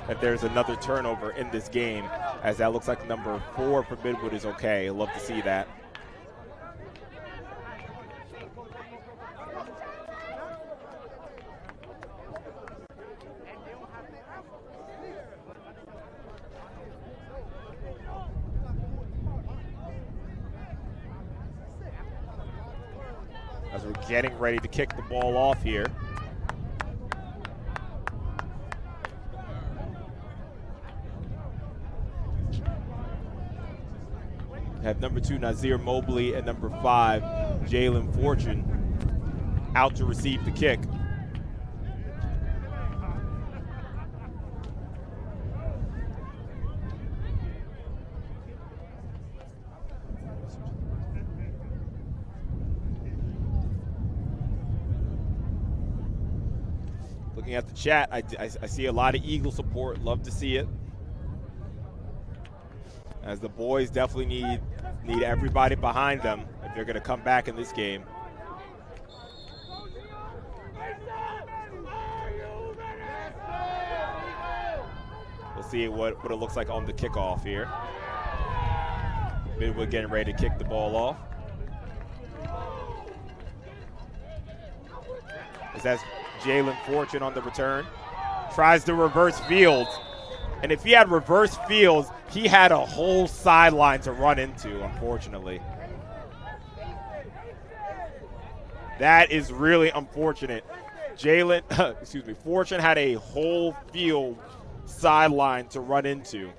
if there's another turnover in this game, as that looks like number 4 for Midwood is okay. I'd love to see that. as we're getting ready to kick the ball off here. Have number 2, Nazir Mobley, and number 5, Jalen Fortune, out to receive the kick. Looking at the chat, I see a lot of Eagle support. Love to see it. As the boys definitely need everybody behind them if they're going to come back in this game. We'll see what it looks like on the kickoff here. Midwood getting ready to kick the ball off. That's Jalen Fortune on the return. Tries to reverse fields. And if he had reverse fields, he had a whole sideline to run into, unfortunately. That is really unfortunate. Fortune had a whole field sideline to run into.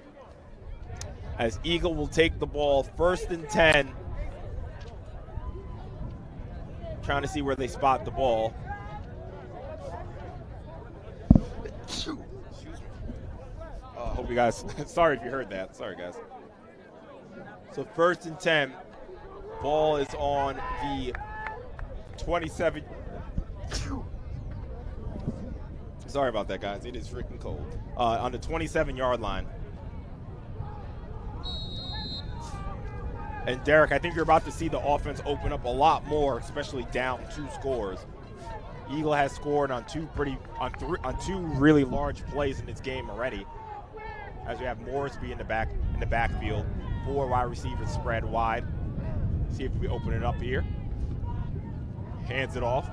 As Eagle will take the ball 1st and 10. Trying to see where they spot the ball. Hope you guys, sorry if you heard that. Sorry, guys. So 1st and 10. Ball is on the 27. Sorry about that, guys. It is freaking cold. On the 27-yard line. And Derek, I think you're about to see the offense open up a lot more, especially down 2 scores. Eagle has scored on two really large plays in this game already. As we have Morrisby in the backfield, 4 wide receivers spread wide. See if we open it up here. Hands it off.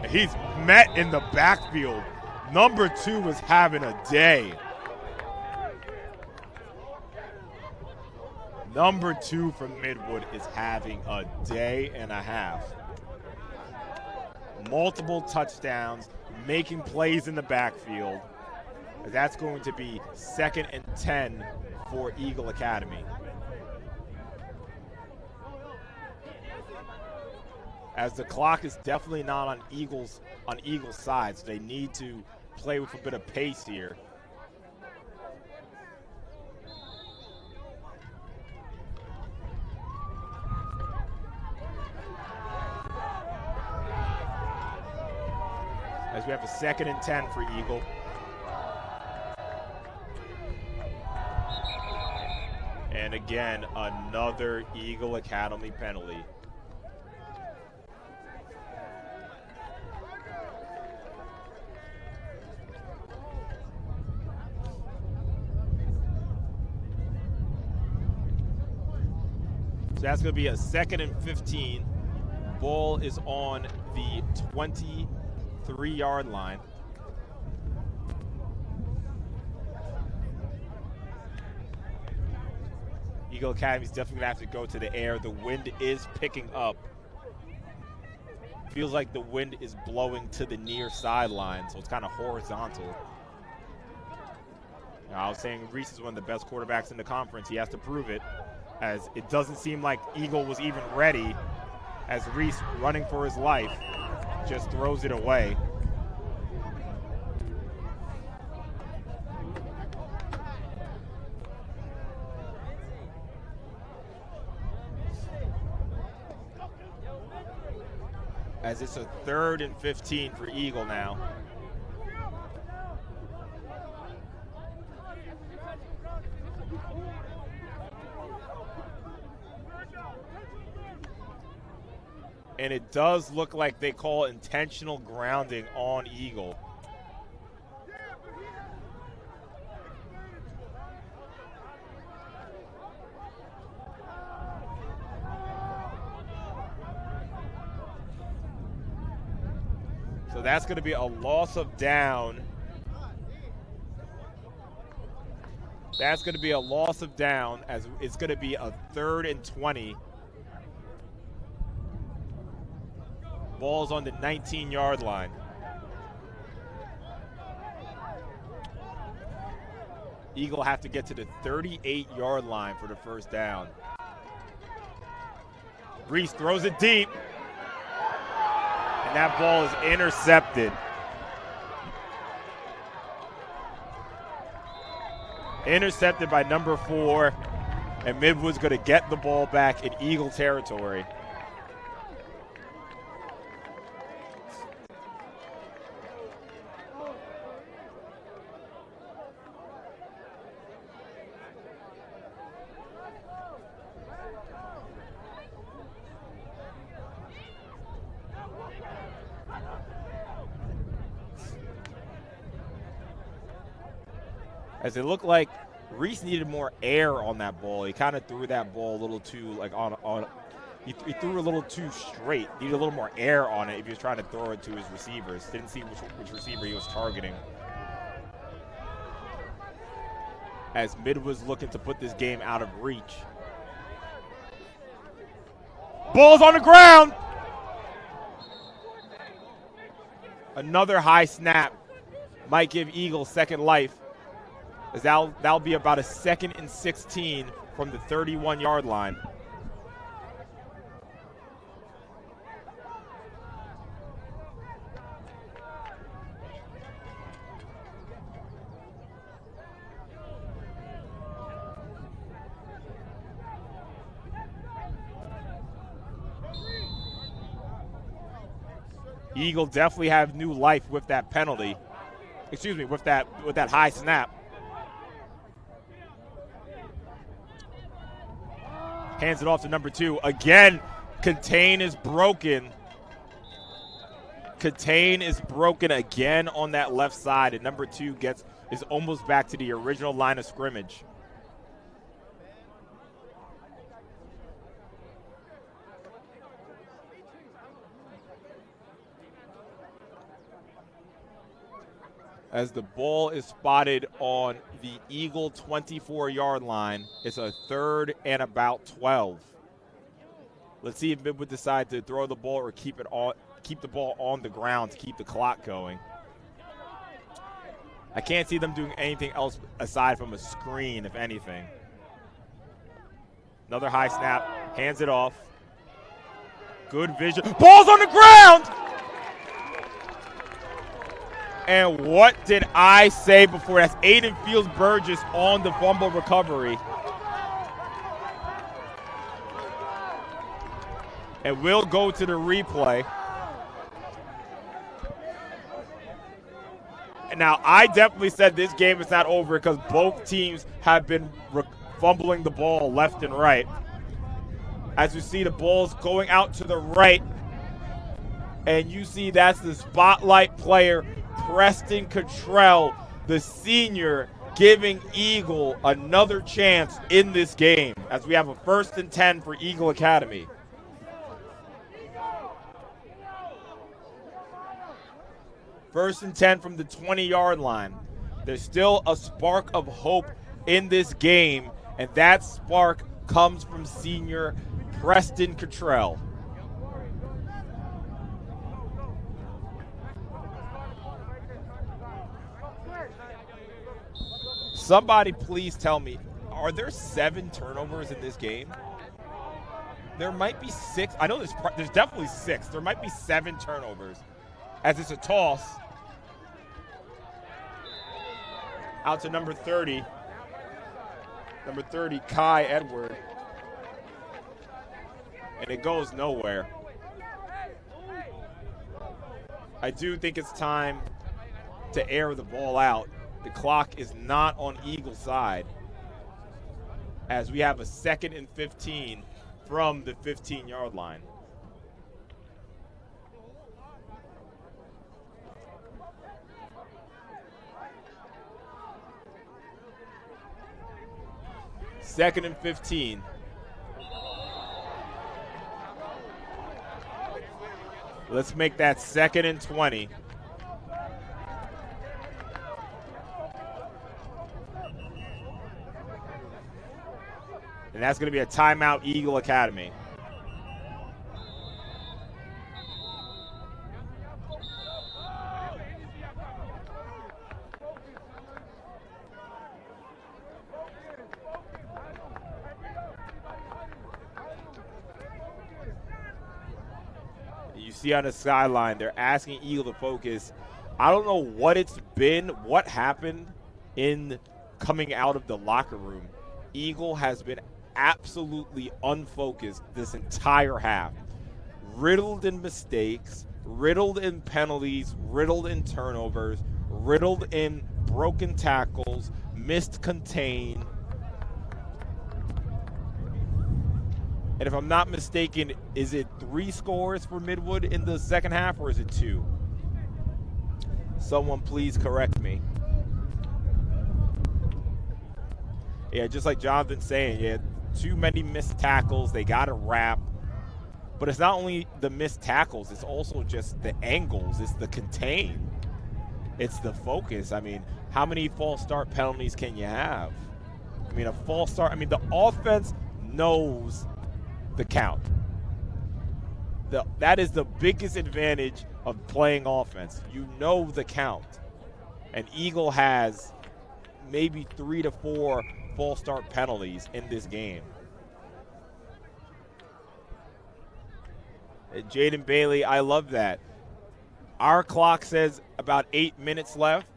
And he's met in the backfield. Number 2 is having a day. Number 2 from Midwood is having a day and a half. Multiple touchdowns, making plays in the backfield. That's going to be 2nd and 10 for Eagle Academy. As the clock is definitely not on Eagle's side, so they need to play with a bit of pace here. As we have a 2nd and 10 for Eagle. And again, another Eagle Academy penalty. So that's going to be a 2nd and 15. Ball is on the 23-yard line. Eagle Academy is definitely going to have to go to the air. The wind is picking up. Feels like the wind is blowing to the near sideline, so it's kind of horizontal. Now, I was saying Reese is one of the best quarterbacks in the conference. He has to prove it, as it doesn't seem like Eagle was even ready, as Reese, running for his life, just throws it away. As it's a 3rd and 15 for Eagle now. And it does look like they call intentional grounding on Eagle. So that's going to be a loss of down. That's going to be a loss of down, as it's going to be a 3rd and 20. Ball's on the 19-yard line. Eagle have to get to the 38-yard line for the first down. Reese throws it deep. And that ball is intercepted. Intercepted by number 4. And Midwood's going to get the ball back in Eagle territory. As it looked like Reese needed more air on that ball. He kind of threw that ball a little too, he threw a little too straight. Needed a little more air on it if he was trying to throw it to his receivers. Didn't see which receiver he was targeting. As Mid was looking to put this game out of reach. Ball's on the ground. Another high snap might give Eagles second life. As that'll be about a 2nd and 16 from the 31-yard line. Eagle definitely have new life with that penalty. Excuse me, with that high snap. Hands it off to number 2. Again, contain is broken. Contain is broken again on that left side, and number 2 is almost back to the original line of scrimmage. As the ball is spotted on the Eagle 24-yard line, it's a 3rd and about 12. Let's see if Midwood decide to throw the ball or keep the ball on the ground to keep the clock going. I can't see them doing anything else aside from a screen, if anything. Another high snap, hands it off. Good vision. Ball's on the ground! And what did I say before? That's Aiden Fields-Burgess on the fumble recovery. And we'll go to the replay. And now, I definitely said this game is not over because both teams have been fumbling the ball left and right. As you see, the ball's going out to the right. And you see that's the spotlight player, Preston Cottrell, the senior, giving Eagle another chance in this game as we have a 1st and 10 for Eagle Academy. First and 10 from the 20-yard line. There's still a spark of hope in this game, and that spark comes from senior Preston Cottrell. Somebody please tell me, are there 7 turnovers in this game? There might be 6. I know there's definitely 6. There might be 7 turnovers as it's a toss. Out to number 30. Number 30, Kai Edward. And it goes nowhere. I do think it's time to air the ball out. The clock is not on Eagle's side as we have a 2nd and 15 from the 15-yard line. Second and 15. Let's make that 2nd and 20. And that's going to be a timeout, Eagle Academy. you see on the sideline, they're asking Eagle to focus. I don't know what it's been, what happened in coming out of the locker room. Eagle has been absolutely unfocused this entire half. Riddled in mistakes, riddled in penalties, riddled in turnovers, riddled in broken tackles, missed contain. And if I'm not mistaken, is it 3 scores for Midwood in the second half, or is it 2? Someone please correct me. Yeah, just like Jonathan's saying, yeah, too many missed tackles. They got to wrap. But it's not only the missed tackles, it's also just the angles. It's the contain. It's the focus. I mean, how many false start penalties can you have? I mean, a false start. I mean, the offense knows the count. That is the biggest advantage of playing offense. You know the count. And Eagle has maybe 3 to 4 false start penalties in this game. Jaden Bailey, I love that. Our clock says about 8 minutes left.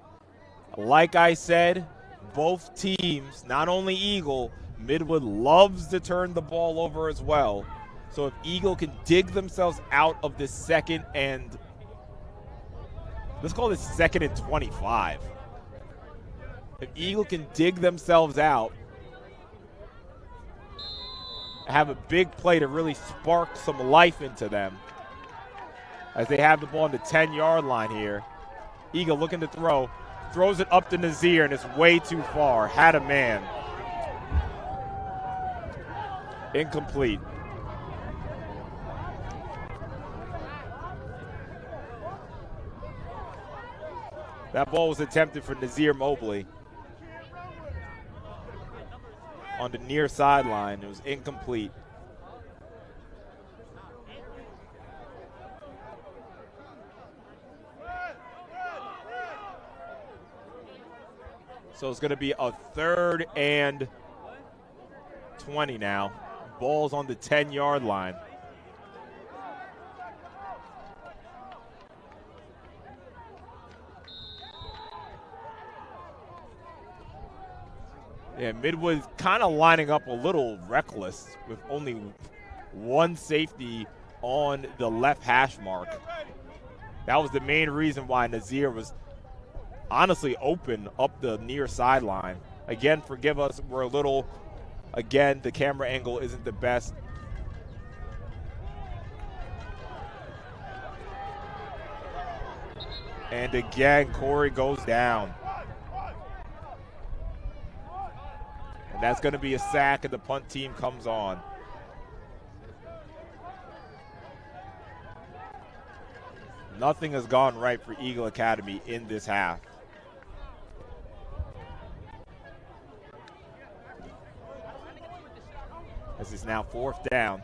Like I said, both teams, not only Eagle, Midwood loves to turn the ball over as well. So if Eagle can dig themselves out of this second and, let's call this 2nd and 25. If Eagle can dig themselves out, have a big play to really spark some life into them as they have the ball on the 10-yard line here. Eagle looking to throw. Throws it up to Nazir, and it's way too far. Had a man. Incomplete. That ball was attempted for Nazir Mobley on the near sideline. It was incomplete. So it's going to be a 3rd and 20 now. Ball's on the 10-yard line. Yeah, Midwood kind of lining up a little reckless with only one safety on the left hash mark. That was the main reason why Nazir was honestly open up the near sideline. Again, forgive us, we're a little, again, the camera angle isn't the best. And again, Corey goes down. And that's going to be a sack, and the punt team comes on. Nothing has gone right for Eagle Academy in this half. This is now 4th down.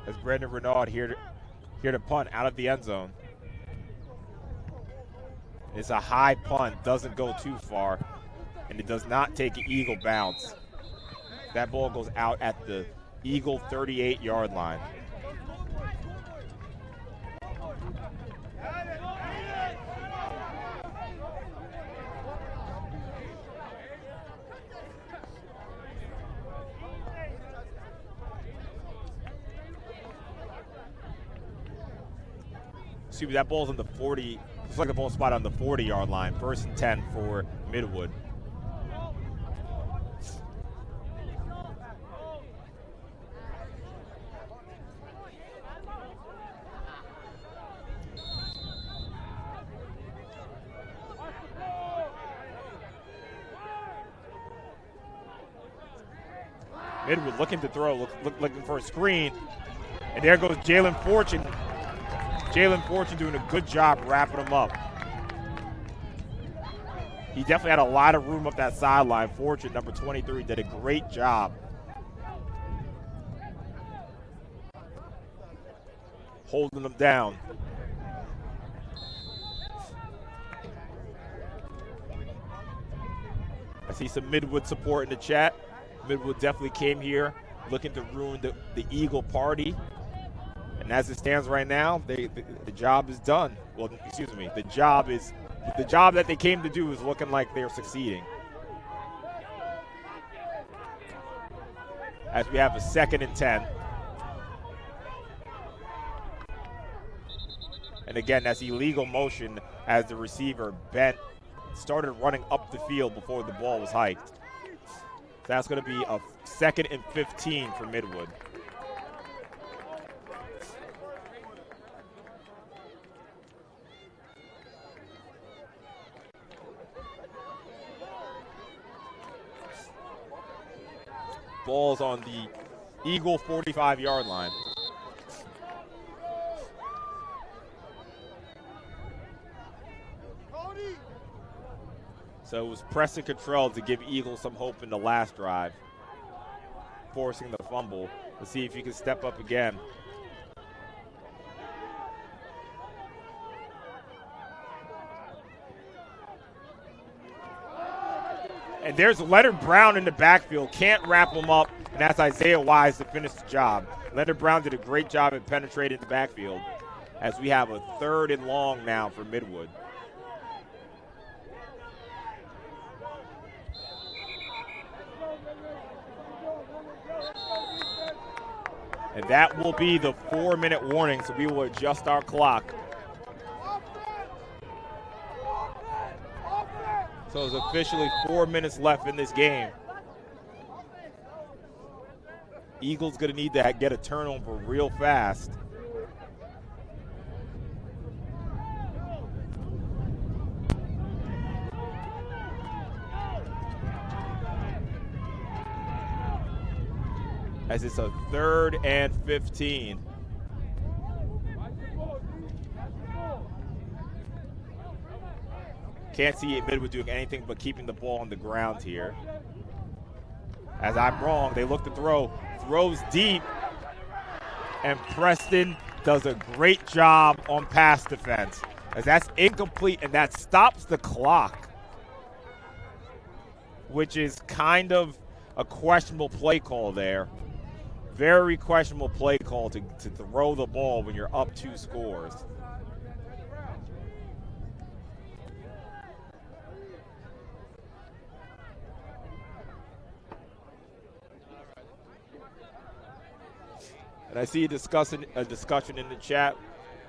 As Brendan Renaud here to punt out of the end zone. It's a high punt, doesn't go too far, and it does not take an Eagle bounce. That ball goes out at the Eagle 38-yard line. Excuse me, that ball's on the 40. Looks like the ball spot on the 40-yard line. 1st and 10 for Midwood. Midwood looking to throw, looking for a screen. And there goes Jalen Fortune. Jalen Fortune doing a good job wrapping him up. He definitely had a lot of room up that sideline. Fortune, number 23, did a great job. Holding them down. I see some Midwood support in the chat. Midwood definitely came here looking to ruin the Eagle party. And as it stands right now, the job is done. Well, excuse me, the job that they came to do is looking like they're succeeding. As we have a 2nd and 10. And again, that's illegal motion as the receiver started running up the field before the ball was hiked. So that's going to be a 2nd and 15 for Midwood. Ball's on the Eagle 45-yard line. So it was Preston Cottrell to give Eagles some hope in the last drive, forcing the fumble. Let's see if he can step up again. And there's Leonard Brown in the backfield. Can't wrap him up, and that's Isaiah Wise to finish the job. Leonard Brown did a great job at penetrating the backfield as we have a 3rd and long now for Midwood. And that will be the 4-minute warning, so we will adjust our clock. So it's officially 4 minutes left in this game. Eagles going to need to get a turnover real fast. As it's a 3rd and 15. Can't see Midwood doing anything but keeping the ball on the ground here. As I'm wrong, they look to throw. Throws deep. And Preston does a great job on pass defense. As that's incomplete, and that stops the clock, which is kind of a questionable play call there. Very questionable play call to throw the ball when you're up 2 scores. And I see a discussion in the chat.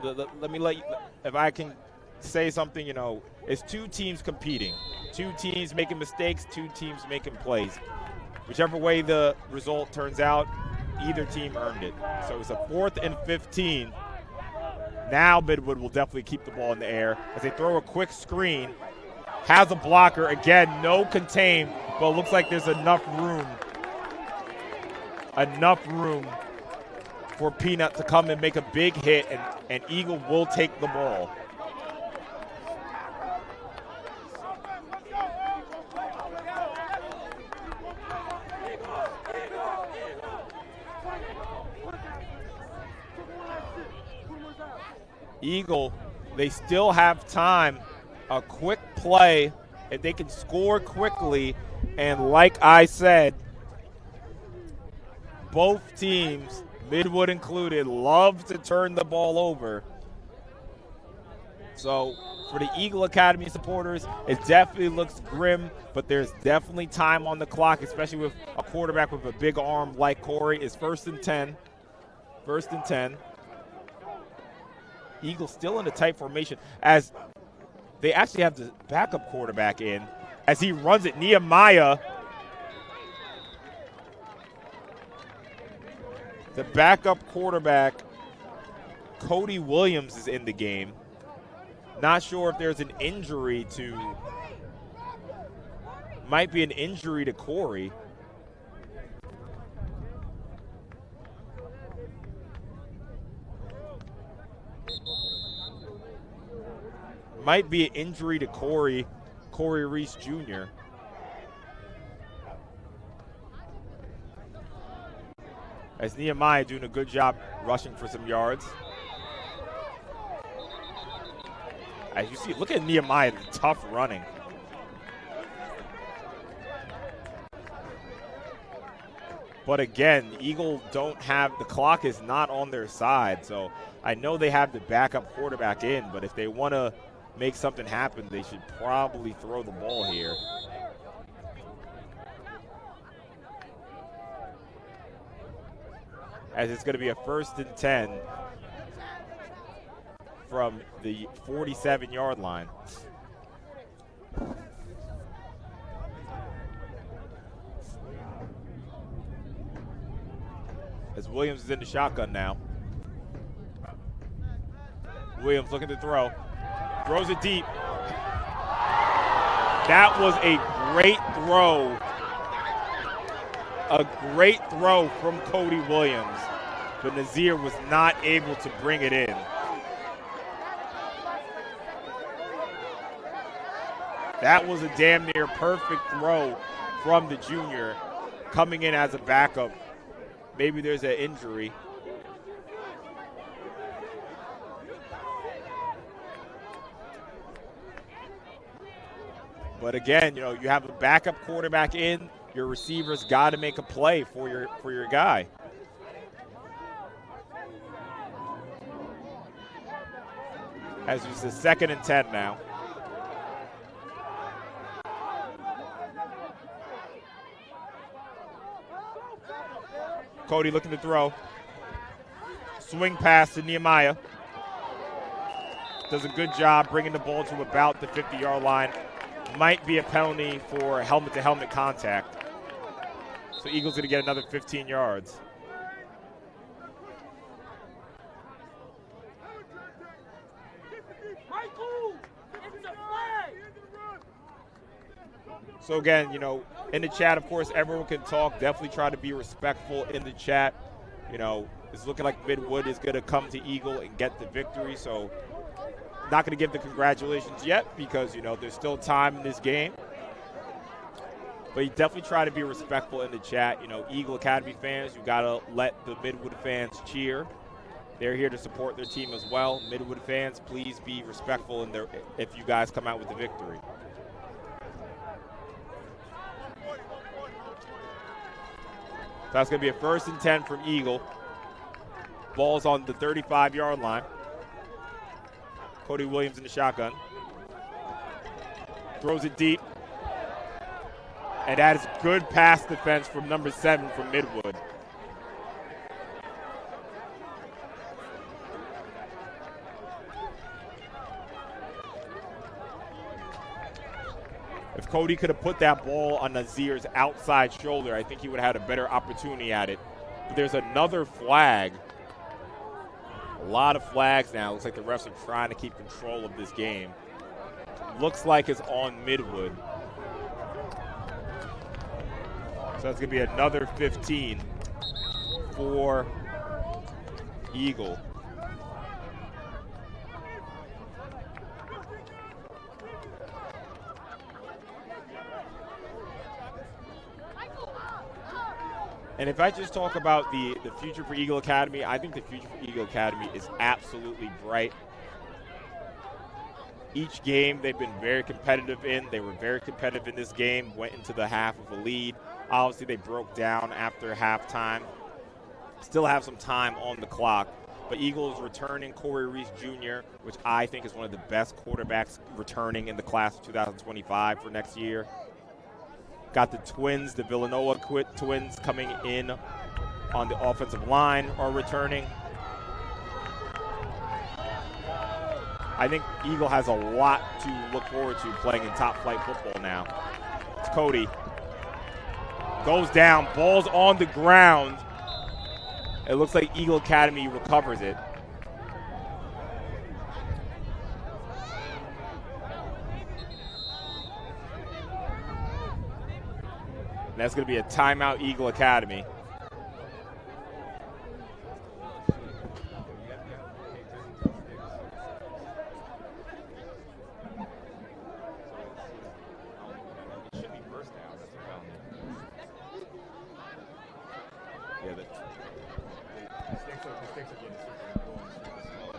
Let me let you, if I can say something, you know, it's 2 teams competing. 2 teams making mistakes, 2 teams making plays. Whichever way the result turns out, either team earned it. So it's a 4th and 15. Now Midwood will definitely keep the ball in the air as they throw a quick screen. Has a blocker. Again, no contain, but it looks like there's enough room for Peanut to come and make a big hit, and Eagle will take the ball. Eagle, they still have time. A quick play, if they can score quickly, and like I said, both teams, Midwood included, love to turn the ball over. So for the Eagle Academy supporters, it definitely looks grim, but there's definitely time on the clock, especially with a quarterback with a big arm like Corey. It's 1st and 10. 1st and 10. Eagles still in a tight formation as they actually have the backup quarterback in as he runs it. Nehemiah, the backup quarterback, Cody Williams, is in the game. Not sure if there's an injury to, might be an injury to Corey. might be an injury to Corey Reese Jr. As Nehemiah doing a good job rushing for some yards. As you see, look at Nehemiah, the tough running. But again, Eagle don't have, the clock is not on their side. So I know they have the backup quarterback in, but if they want to make something happen, they should probably throw the ball here. As it's going to be a 1st and 10 from the 47-yard line. As Williams is in the shotgun now. Williams looking to throw. Throws it deep. That was a great throw. A great throw from Cody Williams. But Nazir was not able to bring it in. That was a damn near perfect throw from the junior coming in as a backup. Maybe there's an injury. But again, you know, you have a backup quarterback in, your receivers got to make a play for your guy. As it's the 2nd and 10 now. Cody looking to throw. Swing pass to Nehemiah. Does a good job bringing the ball to about the 50-yard line. Might be a penalty for helmet-to-helmet contact. So Eagles going to get another 15 yards. So again, you know, in the chat, of course, everyone can talk. Definitely try to be respectful in the chat. You know, it's looking like Midwood is going to come to Eagle and get the victory. So not going to give the congratulations yet because, you know, there's still time in this game. But you definitely try to be respectful in the chat. You know, Eagle Academy fans, you got to let the Midwood fans cheer. They're here to support their team as well. Midwood fans, please be respectful in their, if you guys come out with the victory. So that's going to be a 1st and 10 from Eagle. Ball's on the 35-yard line. Cody Williams in the shotgun. Throws it deep. And that is good pass defense from number 7 from Midwood. If Cody could have put that ball on Nazir's outside shoulder, I think he would have had a better opportunity at it. But there's another flag. A lot of flags now. Looks like the refs are trying to keep control of this game. Looks like it's on Midwood. So that's going to be another 15 for Eagle. And if I just talk about the future for Eagle Academy, I think the future for Eagle Academy is absolutely bright. Each game they've been very competitive in. They were very competitive in this game, went into the half of a lead. Obviously, they broke down after halftime. Still have some time on the clock. But Eagles returning Corey Reese Jr., which I think is one of the best quarterbacks returning in the class of 2025 for next year. Got the twins, the Villanova twins coming in on the offensive line are returning. I think Eagle has a lot to look forward to playing in top flight football now. It's Cody. Goes down, ball's on the ground. It looks like Eagle Academy recovers it. And that's going to be a timeout, Eagle Academy.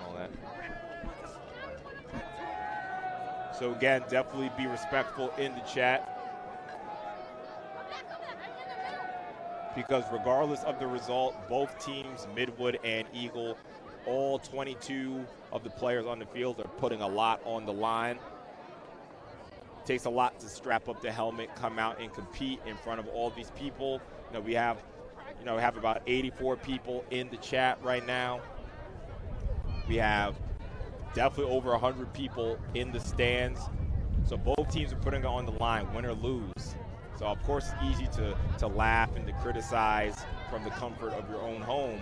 All that. So again, definitely be respectful in the chat, because regardless of the result, both teams, Midwood and Eagle, all 22 of the players on the field are putting a lot on the line. It takes a lot to strap up the helmet, come out and compete in front of all these people. We have about 84 people in the chat right now. We have definitely over 100 people in the stands. So both teams are putting it on the line, win or lose. So of course it's easy to laugh and to criticize from the comfort of your own home.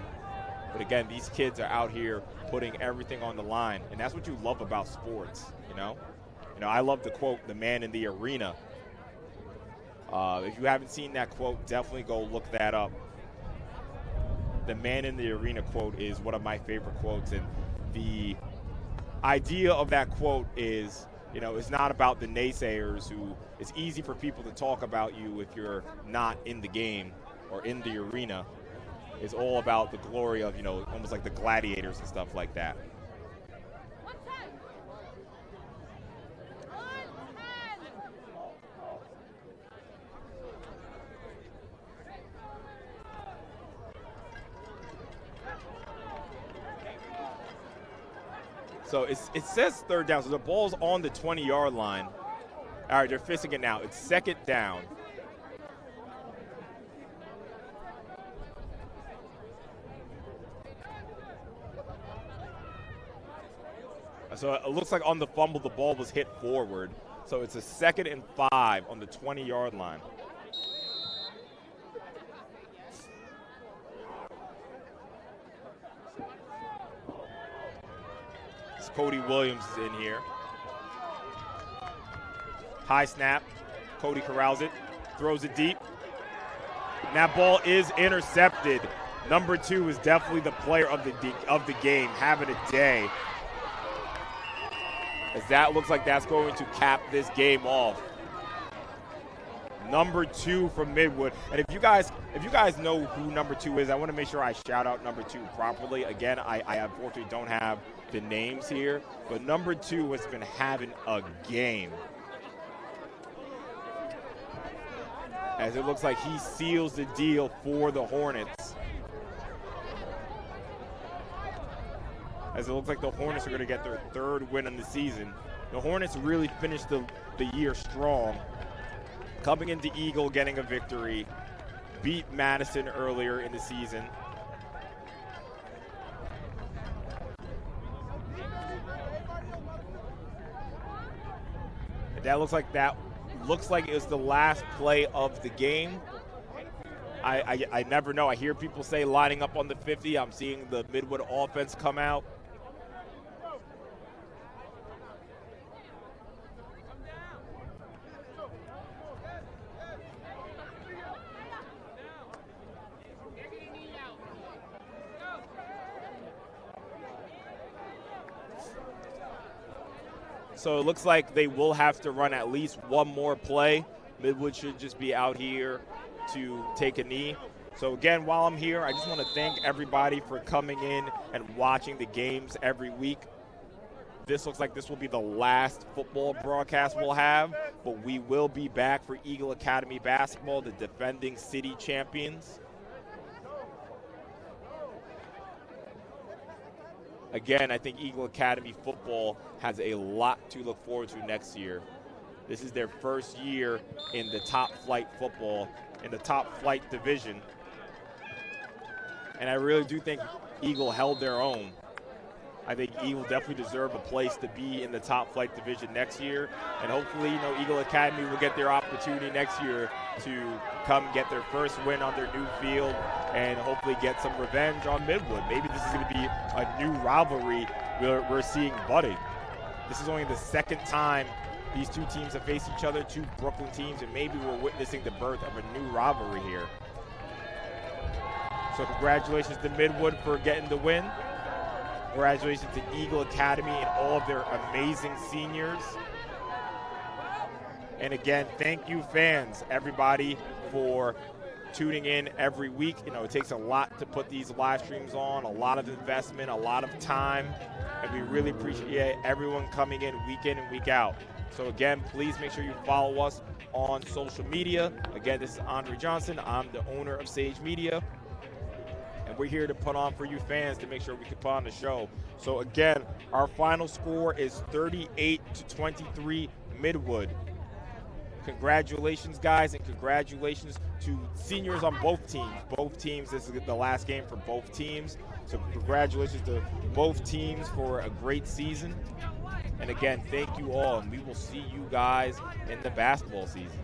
But again, these kids are out here putting everything on the line, and that's what you love about sports. I love the quote, "The man in the arena." If you haven't seen that quote, definitely go look that up. The man in the arena quote is one of my favorite quotes, and the idea of that quote is, it's not about the naysayers who, it's easy for people to talk about you if you're not in the game or in the arena. It's all about the glory of, almost like the gladiators and stuff like that. So it says third down, so the ball's on the 20-yard line. All right, they're fisting it now. It's second down. So it looks like on the fumble, the ball was hit forward. So it's a 2nd and 5 on the 20-yard line. Cody Williams is in here. High snap. Cody corrals it, throws it deep. And that ball is intercepted. Number 2 is definitely the player of the game, having a day. As that looks like that's going to cap this game off. Number 2 from Midwood. And if you guys know who number 2 is, I want to make sure I shout out number 2 properly. Again, I unfortunately don't have the names here, but number 2 has been having a game. As it looks like he seals the deal for the Hornets. As it looks like the Hornets are going to get their 3rd win in the season. The Hornets really finished the year strong. Coming into Eagle, getting a victory. Beat Madison earlier in the season. And that looks like it was the last play of the game. I never know. I hear people say lining up on the 50. I'm seeing the Midwood offense come out. So it looks like they will have to run at least one more play. Midwood should just be out here to take a knee. So again, while I'm here, I just want to thank everybody for coming in and watching the games every week. This looks like this will be the last football broadcast we'll have, but we will be back for Eagle Academy basketball, the defending city champions. Again, I think Eagle Academy football has a lot to look forward to next year. This is their first year in the top flight football, in the top flight division. And I really do think Eagle held their own. I think Eagle definitely deserve a place to be in the top flight division next year. And hopefully, Eagle Academy will get their opportunity next year to come get their first win on their new field and hopefully get some revenge on Midwood. Maybe this is going to be a new rivalry we're seeing budding. This is only the 2nd time these two teams have faced each other, two Brooklyn teams, and maybe we're witnessing the birth of a new rivalry here. So congratulations to Midwood for getting the win. Congratulations to Eagle Academy and all of their amazing seniors. And again, thank you fans, everybody, for tuning in every week. You know, it takes a lot to put these live streams on, a lot of investment, a lot of time, and we really appreciate everyone coming in and week out. So again, please make sure you follow us on social media. Again, this is Andre Johnson. I'm the owner of Sage Media, and we're here to put on for you fans to make sure we can put on the show. So again, our final score is 38-23 Midwood. Congratulations, guys, and congratulations to seniors on both teams. Both teams, this is the last game for both teams. So congratulations to both teams for a great season. And again, thank you all, and we will see you guys in the basketball season.